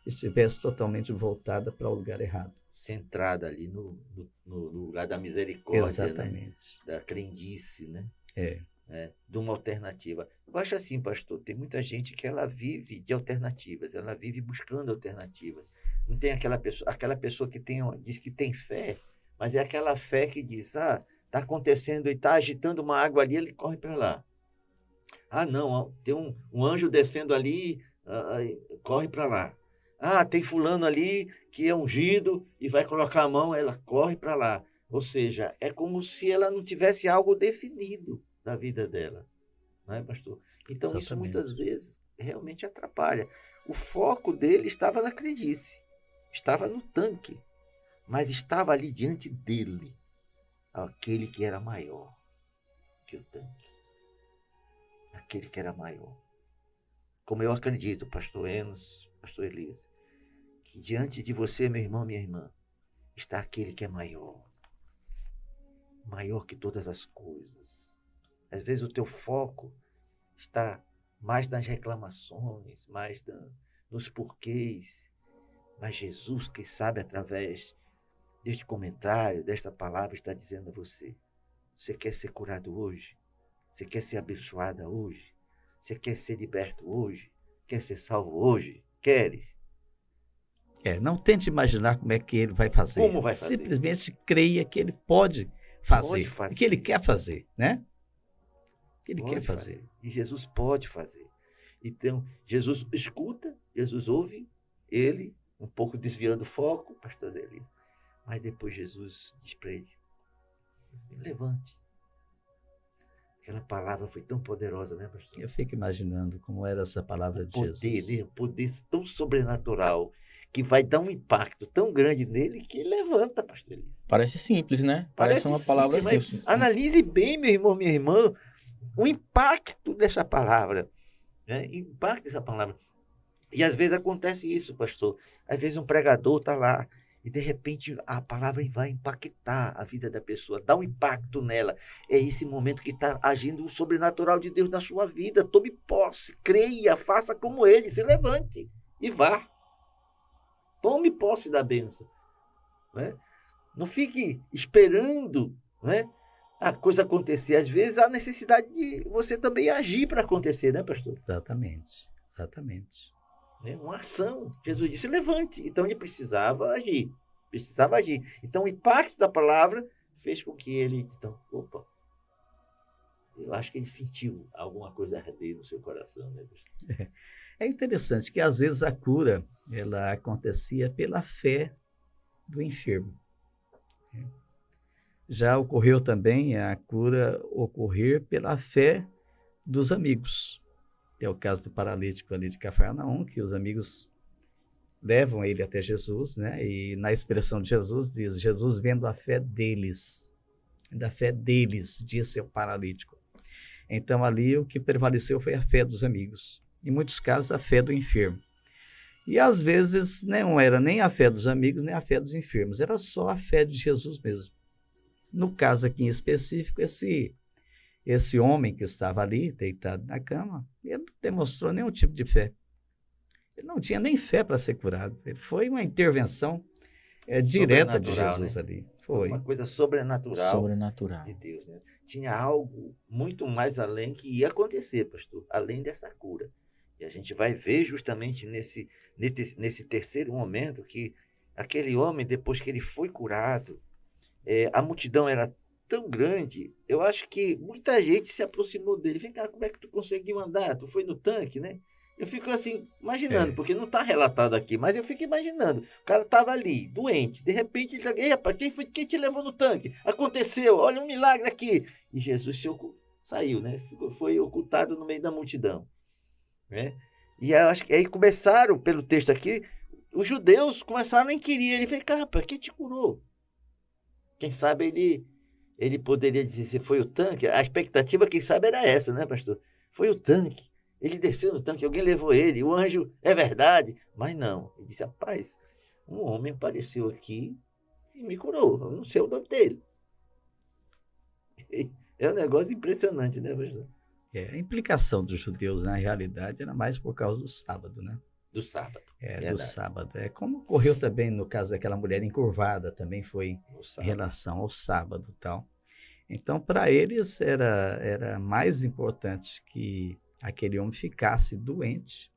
estivesse totalmente voltada para o lugar errado. Centrada ali no lugar da misericórdia. Exatamente. Né? Da crendice, né? De uma alternativa. Eu acho assim, pastor, tem muita gente que ela vive de alternativas, ela vive buscando alternativas. Não tem aquela pessoa que diz que tem fé, mas é aquela fé que diz, está acontecendo e está agitando uma água ali, ele corre para lá. Não, tem um anjo descendo ali, corre para lá. Tem fulano ali que é ungido e vai colocar a mão, ela corre para lá. Ou seja, é como se ela não tivesse algo definido na vida dela, não é, pastor? Então, exatamente. Isso muitas vezes realmente atrapalha. O foco dele estava na crendice, estava no tanque, mas estava ali diante dele aquele que era maior que o tanque, aquele que era maior. Como eu acredito, pastor Enos, pastor Elias, que diante de você, meu irmão, minha irmã, está aquele que é maior que todas as coisas. Às vezes o teu foco está mais nas reclamações, mais nos porquês. Mas Jesus, que sabe através deste comentário, desta palavra, está dizendo a você: você quer ser curado hoje? Você quer ser abençoada hoje? Você quer ser liberto hoje? Quer ser salvo hoje? Queres? Não tente imaginar como é que ele vai fazer. Como vai fazer? Simplesmente creia que ele pode fazer. Que ele quer fazer, né? Que ele quer fazer. E Jesus pode fazer. Então, Jesus escuta, Jesus ouve, ele, um pouco desviando o foco, pastor Elias, mas depois Jesus diz para ele: levante. Aquela palavra foi tão poderosa, né, pastor? Eu fico imaginando como era essa palavra de Jesus. Né? Um poder tão sobrenatural, que vai dar um impacto tão grande nele que ele levanta, pastor Elias. Parece simples, né? Parece uma palavra simples. Analise bem, meu irmão, minha irmã, o impacto dessa palavra. Né? Impacto dessa palavra. E às vezes acontece isso, pastor. Às vezes um pregador está lá e de repente a palavra vai impactar a vida da pessoa, dá um impacto nela. É esse momento que está agindo o sobrenatural de Deus na sua vida. Tome posse, creia, faça como ele, se levante e vá. Tome posse da bênção. Né? Não fique esperando, né, a coisa acontecer. Às vezes há necessidade de você também agir para acontecer, né, pastor? Exatamente, exatamente. né? Uma ação. Jesus disse, levante. Então ele precisava agir. Precisava agir. Então o impacto da palavra fez com que ele, então, opa, eu acho que ele sentiu alguma coisa arder no seu coração, né? É interessante que às vezes a cura ela acontecia pela fé do enfermo. Já ocorreu também a cura ocorrer pela fé dos amigos. É o caso do paralítico ali de Cafarnaum, que os amigos levam ele até Jesus, né? E na expressão de Jesus diz, Jesus vendo a fé deles, da fé deles, disse o paralítico. Então ali o que prevaleceu foi a fé dos amigos. Em muitos casos a fé do enfermo. E às vezes não era nem a fé dos amigos, nem a fé dos enfermos, era só a fé de Jesus mesmo. No caso aqui em específico, esse homem que estava ali, deitado na cama, ele não demonstrou nenhum tipo de fé. Ele não tinha nem fé para ser curado. Foi uma intervenção direta de Jesus, né? Ali. Foi uma coisa sobrenatural de Deus, né? Tinha algo muito mais além que ia acontecer, pastor, além dessa cura. E a gente vai ver justamente nesse terceiro momento que aquele homem, depois que ele foi curado, a multidão era tão grande, eu acho que muita gente se aproximou dele. Vem cá, como é que tu conseguiu andar? Tu foi no tanque, né? Eu fico assim, imaginando, porque não está relatado aqui, mas eu fico imaginando. O cara estava ali, doente, de repente ele diz, rapaz, quem te levou no tanque? Aconteceu, olha um milagre aqui. E Jesus saiu, né? Foi ocultado no meio da multidão, né? E eu acho que aí começaram, pelo texto aqui, os judeus começaram a inquirir. Ele falou, rapaz, quem te curou? Quem sabe ele poderia dizer, se foi o tanque? A expectativa, quem sabe, era essa, né, pastor? Foi o tanque. Ele desceu no tanque, alguém levou ele, o anjo, é verdade. Mas não, ele disse, rapaz, um homem apareceu aqui e me curou, eu não sei o nome dele. É um negócio impressionante, né, pastor? A implicação dos judeus, na realidade, era mais por causa do sábado, né? Do sábado. Do sábado. Como ocorreu também no caso daquela mulher encurvada, também foi em relação ao sábado e tal. Então, para eles, era mais importante que aquele homem ficasse doente,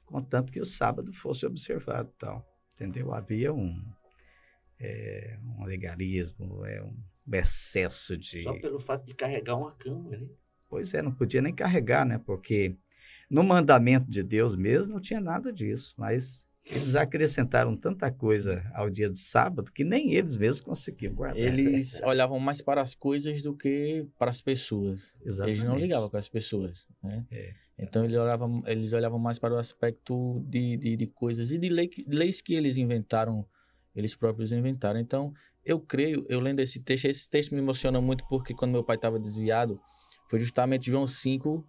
contanto que o sábado fosse observado e tal. Entendeu? Havia um legalismo, um excesso de... Só pelo fato de carregar uma cama, né? Pois não podia nem carregar, né? Porque no mandamento de Deus mesmo não tinha nada disso, mas eles acrescentaram tanta coisa ao dia de sábado que nem eles mesmos conseguiam guardar. Eles olhavam mais para as coisas do que para as pessoas. Exatamente. Eles não ligavam com as pessoas, né? Então eles olhavam mais para o aspecto de coisas e de leis que eles inventaram, eles próprios inventaram. Então eu creio, eu lendo esse texto me emociona muito porque quando meu pai estava desviado, foi justamente João 5,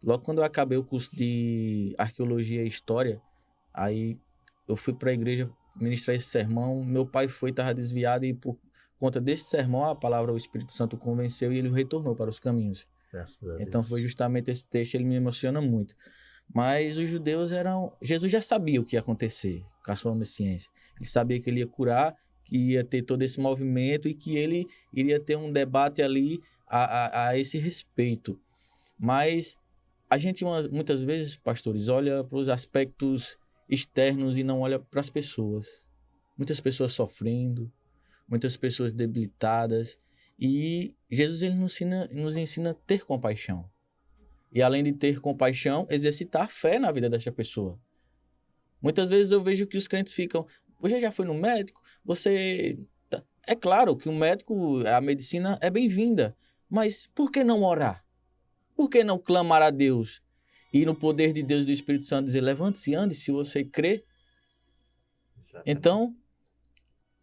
logo quando eu acabei o curso de Arqueologia e História, aí eu fui para a igreja ministrar esse sermão, meu pai estava desviado e por conta desse sermão, a palavra, o Espírito Santo o convenceu e ele retornou para os caminhos. Então foi justamente esse texto, ele me emociona muito. Mas os judeus Jesus já sabia o que ia acontecer com a sua onisciência. Ele sabia que ele ia curar, que ia ter todo esse movimento e que ele iria ter um debate ali a esse respeito. Mas a gente muitas vezes, pastores, olha para os aspectos externos e não olha para as pessoas. Muitas pessoas sofrendo, muitas pessoas debilitadas. E Jesus ele nos ensina a ter compaixão. E além de ter compaixão, exercitar a fé na vida dessa pessoa. Muitas vezes eu vejo que os crentes ficam, você já foi no médico? É claro que o médico, a medicina é bem-vinda, mas por que não orar? Por que não clamar a Deus? E no poder de Deus e do Espírito Santo dizer, levante-se e ande se você crê. Exatamente. Então,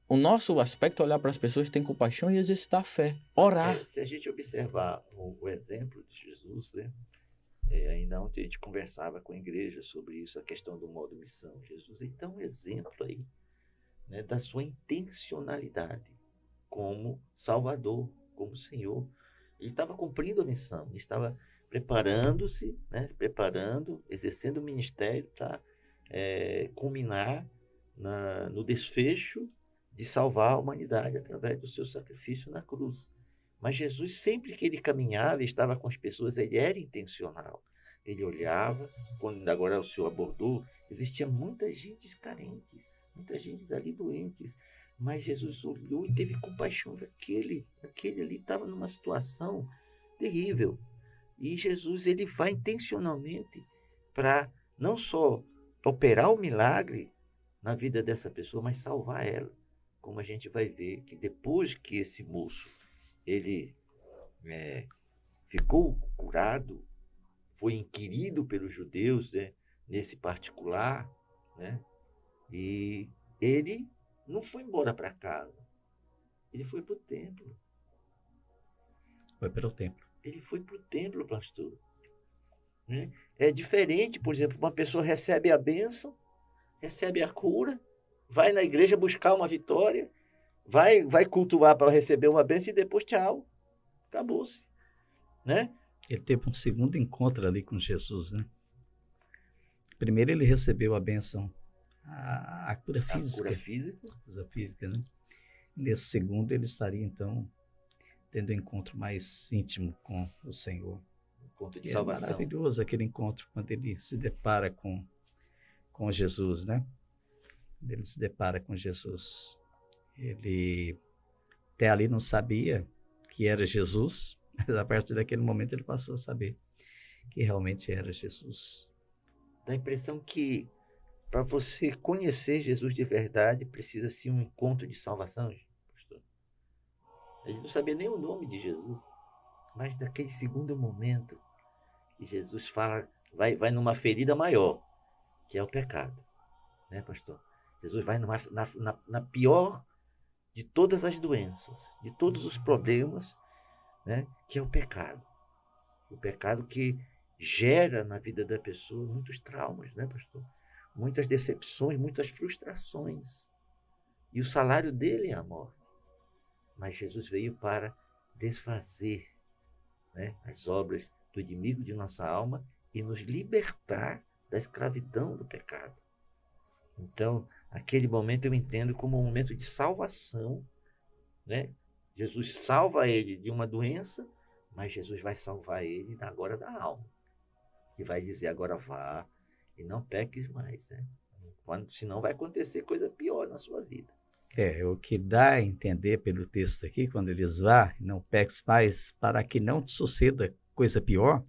o nosso aspecto é olhar para as pessoas, ter compaixão e exercitar a fé, orar. Se a gente observar o exemplo de Jesus, né? Ainda ontem a gente conversava com a igreja sobre isso, a questão do modo missão. Jesus dá um exemplo aí, né, da sua intencionalidade como Salvador, como Senhor. Ele estava cumprindo a missão, ele estava preparando-se, né, exercendo o ministério para culminar no desfecho de salvar a humanidade através do seu sacrifício na cruz. Mas Jesus, sempre que ele caminhava e estava com as pessoas, ele era intencional. ele olhava, quando agora o senhor abordou, existia muita gente carentes, muita gente ali doentes, mas Jesus olhou e teve compaixão daquele ali estava numa situação terrível. E Jesus, ele vai intencionalmente para não só operar o milagre na vida dessa pessoa, mas salvar ela. Como a gente vai ver que depois que esse moço ele ficou curado, foi inquirido pelos judeus, né, nesse particular, né, e ele não foi embora para casa, ele foi para o templo. Foi para o templo. Ele foi para o templo, pastor. Né? É diferente, por exemplo, uma pessoa recebe a bênção, recebe a cura, vai na igreja buscar uma vitória, vai cultuar para receber uma bênção e depois tchau, acabou-se. Né? Ele teve um segundo encontro ali com Jesus, né? Primeiro ele recebeu a bênção, a cura física. A cura física. Cura física, né? Nesse segundo ele estaria, então, tendo um encontro mais íntimo com o Senhor. Encontro de E salvação. É maravilhoso aquele encontro quando ele se depara com Jesus, né? Ele se depara com Jesus. Ele até ali não sabia que era Jesus, mas a partir daquele momento ele passou a saber que realmente era Jesus. Dá a impressão que para você conhecer Jesus de verdade precisa ser um encontro de salvação, pastor. Ele não sabia nem o nome de Jesus, mas naquele segundo momento que Jesus fala, vai numa ferida maior, que é o pecado, né, pastor? Jesus vai na pior de todas as doenças, de todos os problemas, né, que é o pecado. O pecado que gera na vida da pessoa muitos traumas, né, pastor? Muitas decepções, muitas frustrações. E o salário dele é a morte. Mas Jesus veio para desfazer, né, as obras do inimigo de nossa alma e nos libertar da escravidão do pecado. Então, aquele momento eu entendo como um momento de salvação, né? Jesus salva ele de uma doença, mas Jesus vai salvar ele agora da alma, que vai dizer agora vá e não peques mais, né? Senão vai acontecer coisa pior na sua vida. O que dá a entender pelo texto aqui, quando ele diz vá, não peques mais, para que não te suceda coisa pior,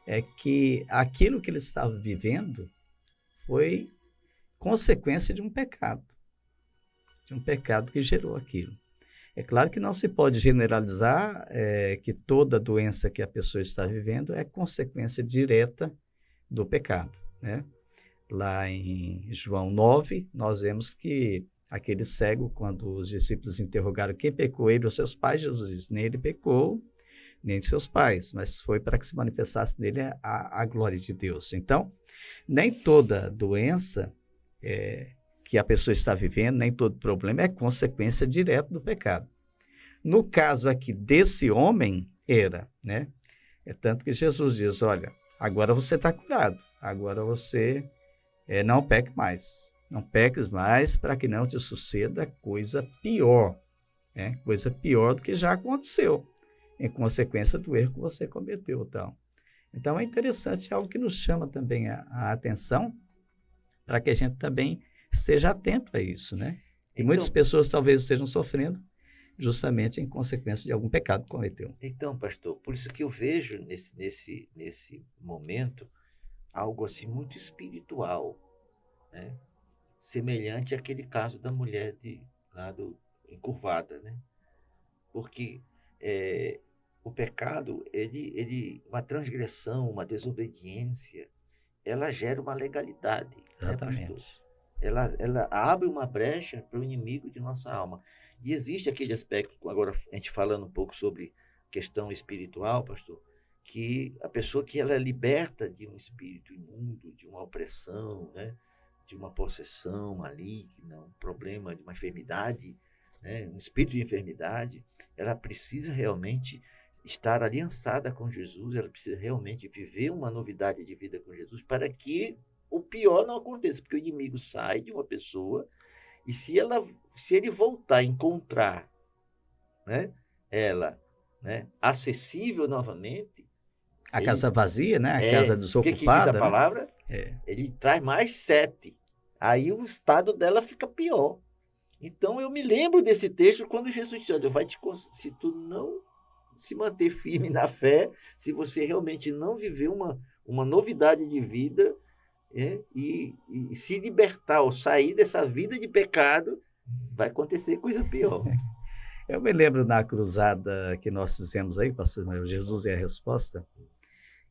é que aquilo que ele estava vivendo foi consequência de um pecado que gerou aquilo. É claro que não se pode generalizar que toda doença que a pessoa está vivendo é consequência direta do pecado, né? Lá em João 9, nós vemos que aquele cego, quando os discípulos interrogaram quem pecou, ele ou seus pais, Jesus disse, nem ele pecou, nem seus pais, mas foi para que se manifestasse nele a glória de Deus. Então, nem toda doença que a pessoa está vivendo, nem todo problema é consequência direta do pecado. No caso aqui desse homem, era, né? É tanto que Jesus diz, olha, agora você está curado, agora você não peque mais. Não peques mais para que não te suceda coisa pior, né? Coisa pior do que já aconteceu, em consequência do erro que você cometeu. Então, é interessante, é algo que nos chama também a atenção, para que a gente também esteja atento a isso, né? E então, muitas pessoas talvez estejam sofrendo justamente em consequência de algum pecado que cometeu. Então, pastor, por isso que eu vejo nesse momento algo assim muito espiritual, né? Semelhante àquele caso da mulher encurvada, né? Porque o pecado, uma transgressão, uma desobediência, ela gera uma legalidade. Exatamente. Né, pastor? Ela abre uma brecha para o inimigo de nossa alma. E existe aquele aspecto, agora a gente falando um pouco sobre questão espiritual, pastor, que a pessoa que ela é liberta de um espírito imundo, de uma opressão, né, de uma possessão maligna, um problema de uma enfermidade, né, um espírito de enfermidade, ela precisa realmente estar aliançada com Jesus, ela precisa realmente viver uma novidade de vida com Jesus para que o pior não aconteça, porque o inimigo sai de uma pessoa e se ele voltar a encontrar, né, ela, né, acessível novamente, A casa vazia, né? A casa O que diz desocupada. a né? palavra? É. Ele traz mais 7. Aí o estado dela fica pior. Então eu me lembro desse texto quando Jesus disse, olha, se tu não se manter firme na fé, se você realmente não viver uma novidade de vida, e se libertar ou sair dessa vida de pecado, vai acontecer coisa pior. Eu me lembro na cruzada que nós fizemos aí, pastor Manuel, Jesus é a Resposta,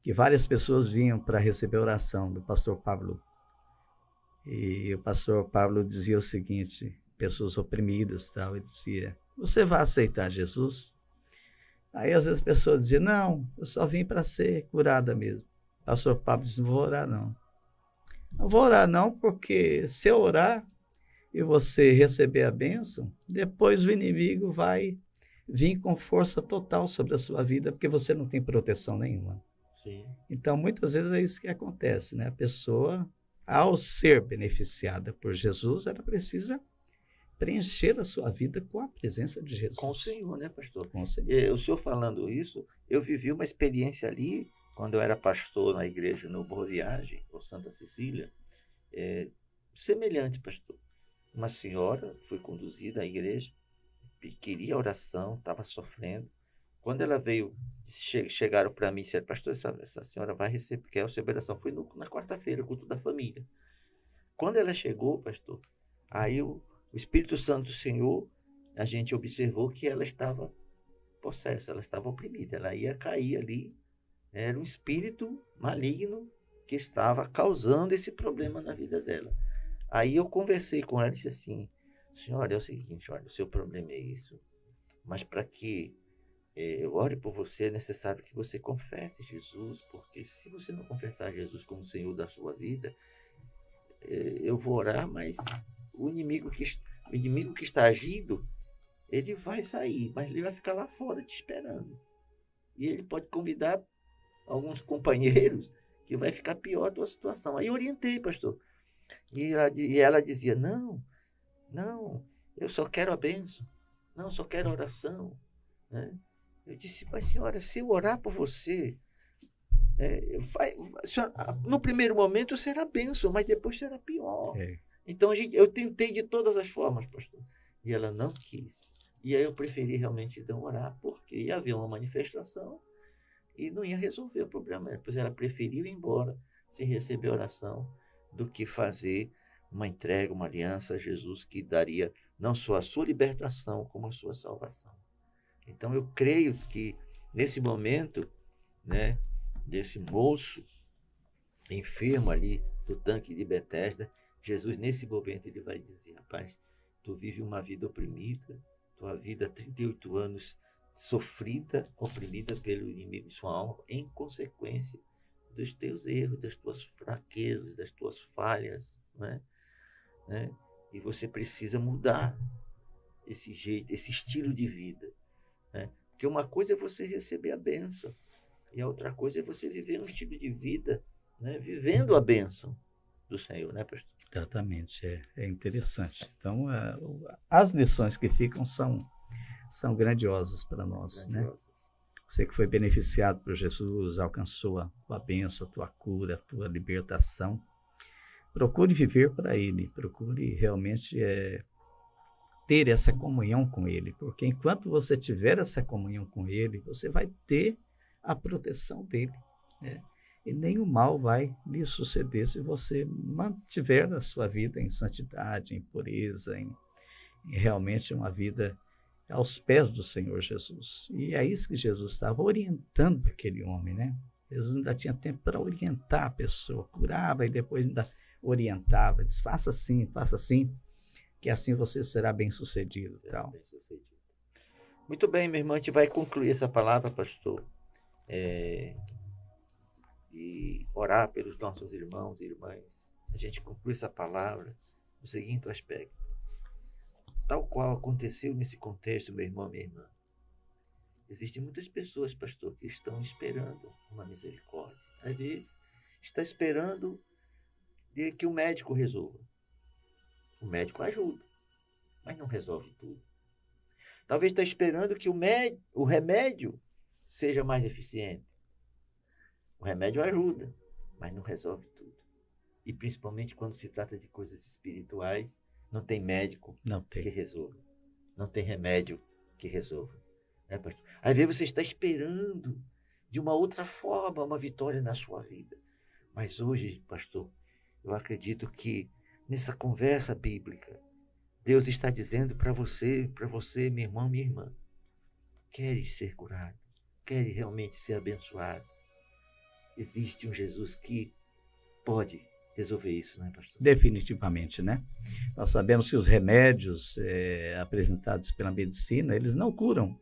que várias pessoas vinham para receber a oração do pastor Pablo. E o pastor Pablo dizia o seguinte, pessoas oprimidas e tal, ele dizia, você vai aceitar Jesus? Aí às vezes as pessoas diziam, não, eu só vim para ser curada mesmo. O pastor Pablo disse, não vou orar não. Não vou orar não, porque se eu orar e você receber a bênção, depois o inimigo vai vir com força total sobre a sua vida, porque você não tem proteção nenhuma. Sim. Então, muitas vezes é isso que acontece, né? A pessoa, ao ser beneficiada por Jesus, ela precisa preencher a sua vida com a presença de Jesus. Com o Senhor, né, pastor? Com o Senhor. O senhor falando isso, eu vivi uma experiência ali, quando eu era pastor na igreja no Boa Viagem, ou Santa Cecília, semelhante, pastor. Uma senhora foi conduzida à igreja, queria oração, estava sofrendo. Quando ela veio, chegaram para mim e disseram, pastor, essa senhora vai receber, porque a oração foi na quarta-feira, culto da família. Quando ela chegou, pastor, aí o Espírito Santo do Senhor, a gente observou que ela estava possessa, ela estava oprimida, ela ia cair ali. Era um espírito maligno que estava causando esse problema na vida dela. Aí eu conversei com ela e disse assim, senhora, é o seguinte, olha, o seu problema é isso, mas para que eu ore por você, é necessário que você confesse Jesus, porque se você não confessar Jesus como Senhor da sua vida, eu vou orar, mas o inimigo que está agindo, ele vai sair, mas ele vai ficar lá fora te esperando. E ele pode convidar alguns companheiros que vai ficar pior a tua situação. Aí eu orientei, pastor. E ela dizia, não, eu só quero a bênção. Não, só quero oração. Né? Eu disse, mas senhora, se eu orar por você, no primeiro momento será bênção, mas depois será pior. Então eu tentei de todas as formas, pastor. E ela não quis. E aí eu preferi realmente não orar, porque ia haver uma manifestação e não ia resolver o problema. Pois ela preferiu ir embora sem receber oração do que fazer uma entrega, uma aliança a Jesus que daria não só a sua libertação, como a sua salvação. Então eu creio que nesse momento, né, desse moço enfermo ali do tanque de Betesda, Jesus nesse momento ele vai dizer, rapaz, tu vive uma vida oprimida, tua vida há 38 anos sofrida, oprimida pelo inimigo de sua alma, em consequência dos teus erros, das tuas fraquezas, das tuas falhas, né? E você precisa mudar esse jeito, esse estilo de vida, né? Porque uma coisa é você receber a bênção e a outra coisa é você viver um estilo de vida, né? Vivendo a bênção do Senhor, né, pastor? Exatamente, é interessante. Então, as lições que ficam são grandiosas para nós, né? Você que foi beneficiado por Jesus, alcançou a tua bênção, a tua cura, a tua libertação. Procure viver para Ele, procure realmente ter essa comunhão com Ele, porque enquanto você tiver essa comunhão com Ele, você vai ter a proteção dEle, né? E nenhum mal vai lhe suceder se você mantiver a sua vida em santidade, em pureza, em realmente uma vida aos pés do Senhor Jesus. E é isso que Jesus estava orientando aquele homem, né? Jesus ainda tinha tempo para orientar a pessoa, curava e depois ainda orientava, diz, faça assim, que assim você será bem-sucedido. Muito bem, minha irmã, a gente vai concluir essa palavra, pastor, e orar pelos nossos irmãos e irmãs. A gente conclui essa palavra no seguinte aspecto. Tal qual aconteceu nesse contexto, meu irmão, minha irmã, existem muitas pessoas, pastor, que estão esperando uma misericórdia. Às vezes, está esperando que o médico resolva. O médico ajuda, mas não resolve tudo. Talvez está esperando que o remédio seja mais eficiente. O remédio ajuda, mas não resolve tudo. E principalmente quando se trata de coisas espirituais, não tem médico que resolva. Não tem remédio que resolva. Né, pastor? Às vezes você está esperando de uma outra forma uma vitória na sua vida. Mas hoje, pastor, eu acredito que nessa conversa bíblica, Deus está dizendo para você, meu irmão, minha irmã, queres ser curado? Queres realmente ser abençoado? Existe um Jesus que pode resolver isso, né, pastor? Definitivamente, né? Nós sabemos que os remédios apresentados pela medicina, eles não curam,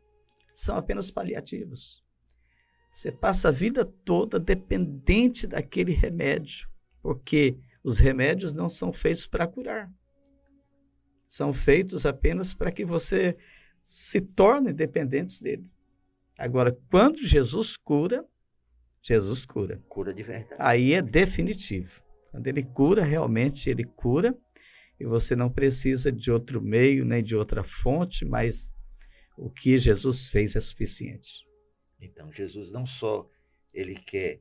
são apenas paliativos. Você passa a vida toda dependente daquele remédio, porque os remédios não são feitos para curar. São feitos apenas para que você se torne dependente dele. Agora, quando Jesus cura, Jesus cura. Cura de verdade. Aí é definitivo. Quando ele cura, realmente ele cura, e você não precisa de outro meio, nem de outra fonte, mas o que Jesus fez é suficiente. Então, Jesus não só ele quer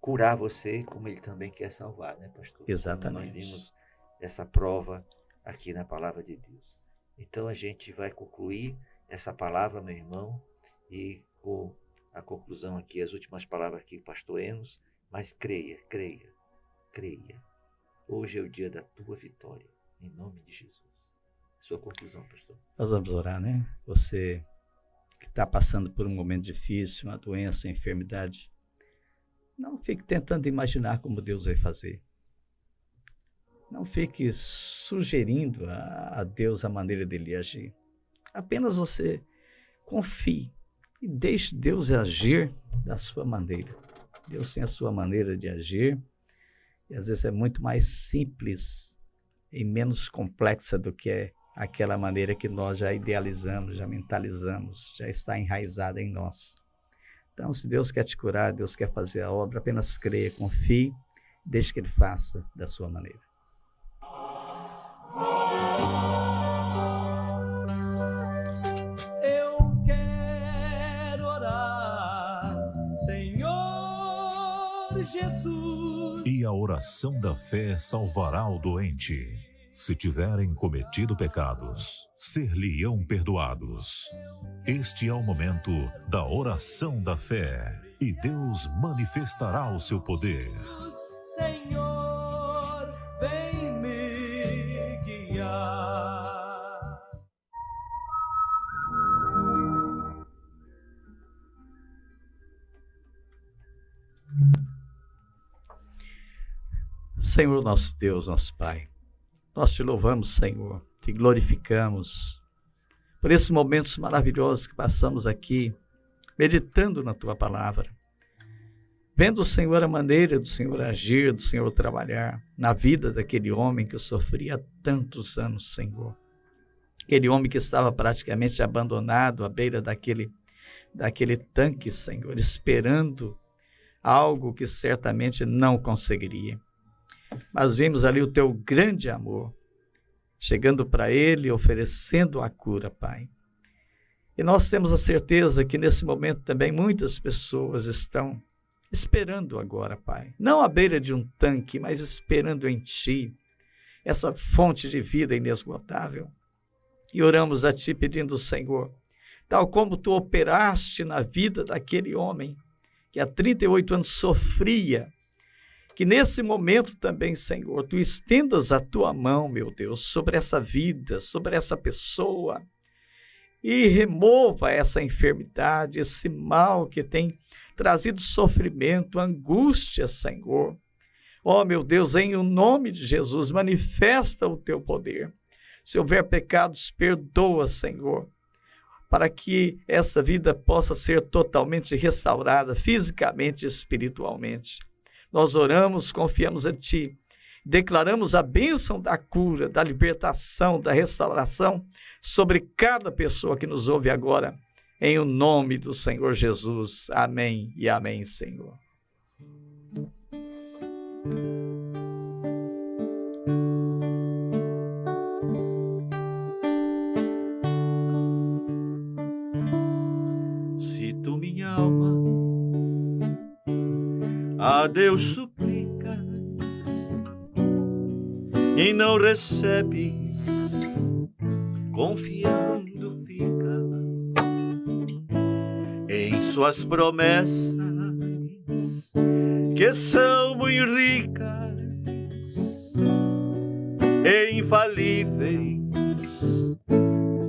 curar você, como ele também quer salvar, né, pastor? Exatamente. Como nós vimos essa prova aqui na palavra de Deus. Então, a gente vai concluir essa palavra, meu irmão, e com a conclusão aqui, as últimas palavras aqui, pastor Enos, mas creia, creia, creia. Hoje é o dia da tua vitória, em nome de Jesus. Sua conclusão, pastor. Nós vamos orar, né? Você que está passando por um momento difícil, uma doença, uma enfermidade, não fique tentando imaginar como Deus vai fazer. Não fique sugerindo a Deus a maneira dele agir. Apenas você confie e deixe Deus agir da sua maneira. Deus tem a sua maneira de agir e às vezes é muito mais simples e menos complexa do que é aquela maneira que nós já idealizamos, já mentalizamos, já está enraizada em nós. Então, se Deus quer te curar, Deus quer fazer a obra, apenas creia, confie, deixe que Ele faça da sua maneira. Eu quero orar, Senhor Jesus. E a oração da fé salvará o doente. Se tiverem cometido pecados, ser-lhe-ão perdoados. Este é o momento da oração da fé, e Deus manifestará o seu poder. Senhor, vem me guiar. Senhor nosso Deus, nosso Pai, nós te louvamos, Senhor, te glorificamos por esses momentos maravilhosos que passamos aqui, meditando na Tua Palavra, vendo, Senhor, a maneira do Senhor agir, do Senhor trabalhar na vida daquele homem que sofria há tantos anos, Senhor. Aquele homem que estava praticamente abandonado à beira daquele tanque, Senhor, esperando algo que certamente não conseguiria. Mas vimos ali o Teu grande amor, chegando para ele, oferecendo a cura, Pai. E nós temos a certeza que nesse momento também muitas pessoas estão esperando agora, Pai. Não à beira de um tanque, mas esperando em Ti, essa fonte de vida inesgotável. E oramos a Ti pedindo, Senhor, tal como Tu operaste na vida daquele homem que há 38 anos sofria, que nesse momento também, Senhor, Tu estendas a Tua mão, meu Deus, sobre essa vida, sobre essa pessoa, e remova essa enfermidade, esse mal que tem trazido sofrimento, angústia, Senhor. Ó, meu Deus, em o nome de Jesus, manifesta o Teu poder. Se houver pecados, perdoa, Senhor, para que essa vida possa ser totalmente restaurada, fisicamente e espiritualmente. Nós oramos, confiamos em Ti, declaramos a bênção da cura, da libertação, da restauração sobre cada pessoa que nos ouve agora, em o nome do Senhor Jesus. Amém e amém, Senhor. Se tu, minha alma, a Deus suplicas e não recebes, confiando fica em suas promessas, que são muito ricas e infalíveis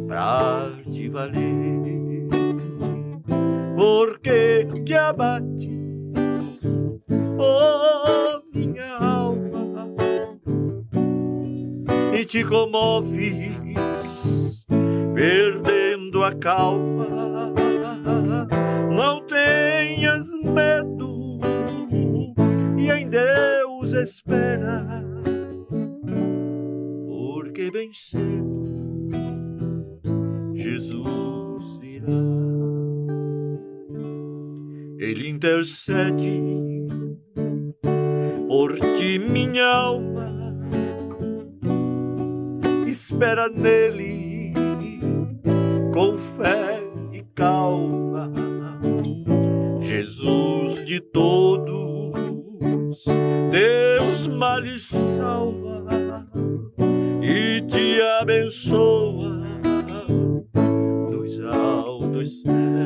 pra te valer. Porque te abates, oh minha alma, e te comoves, perdendo a calma. Não tenhas medo e em Deus espera, porque bem cedo Jesus virá. Ele intercede por ti, minha alma, espera nele com fé e calma. Jesus de todos teus males salva e te abençoa dos altos céus.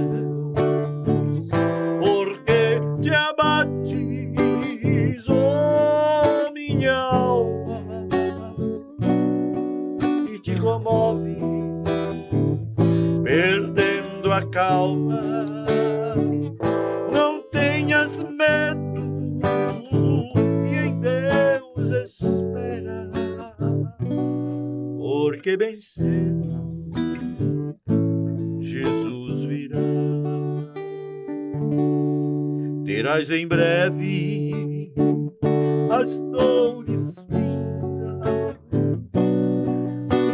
Porque te abates, oh minha alma, e te comoves, perdendo a calma. Não tenhas medo e em Deus espera, porque bem cedo Jesus virá. Terás em breve as dores findas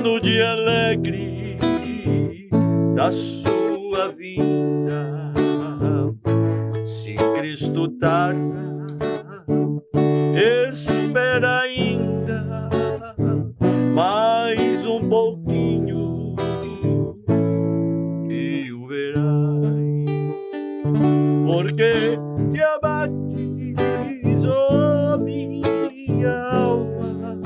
no dia alegre da sua vinda. Se Cristo tarda, espera ainda mais um pouquinho e o verás. Porque te abates, oh minha alma,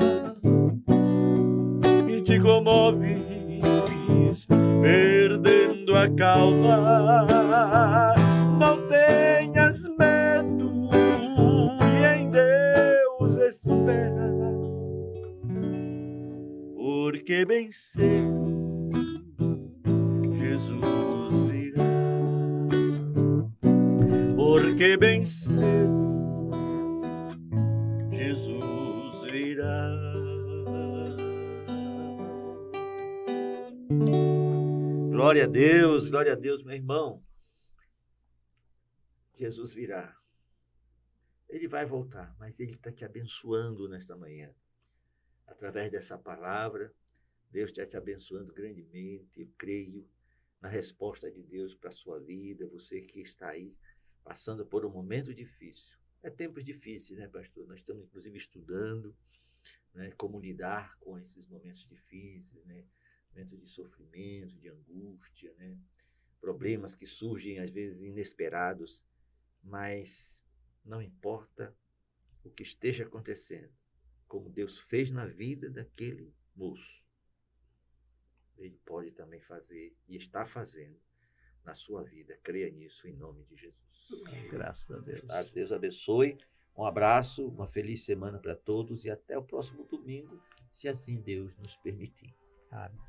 e te comoves, perdendo a calma. Não tenhas medo e em Deus espera, porque bem cedo Jesus virá. Porque bem cedo Jesus virá. Glória a Deus, meu irmão. Jesus virá. Ele vai voltar, mas Ele está te abençoando nesta manhã. Através dessa palavra, Deus está te abençoando grandemente. Eu creio na resposta de Deus para a sua vida. Você que está aí passando por um momento difícil. É tempos difíceis, né, pastor? Nós estamos, inclusive, estudando, né, como lidar com esses momentos difíceis, né? Momentos de sofrimento, de angústia, né? Problemas que surgem, às vezes, inesperados. Mas não importa o que esteja acontecendo, como Deus fez na vida daquele moço, Ele pode também fazer e está fazendo na sua vida. Creia nisso em nome de Jesus. Graças a Deus. Deus abençoe. Um abraço, uma feliz semana para todos e até o próximo domingo, se assim Deus nos permitir. Amém.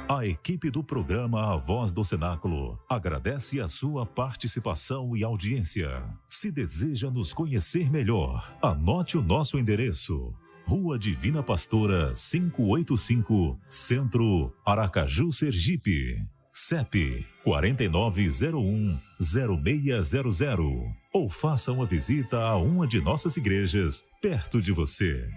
A equipe do programa A Voz do Cenáculo agradece a sua participação e audiência. Se deseja nos conhecer melhor, anote o nosso endereço: Rua Divina Pastora 585, Centro, Aracaju, Sergipe. CEP 4901-0600. Ou faça uma visita a uma de nossas igrejas perto de você.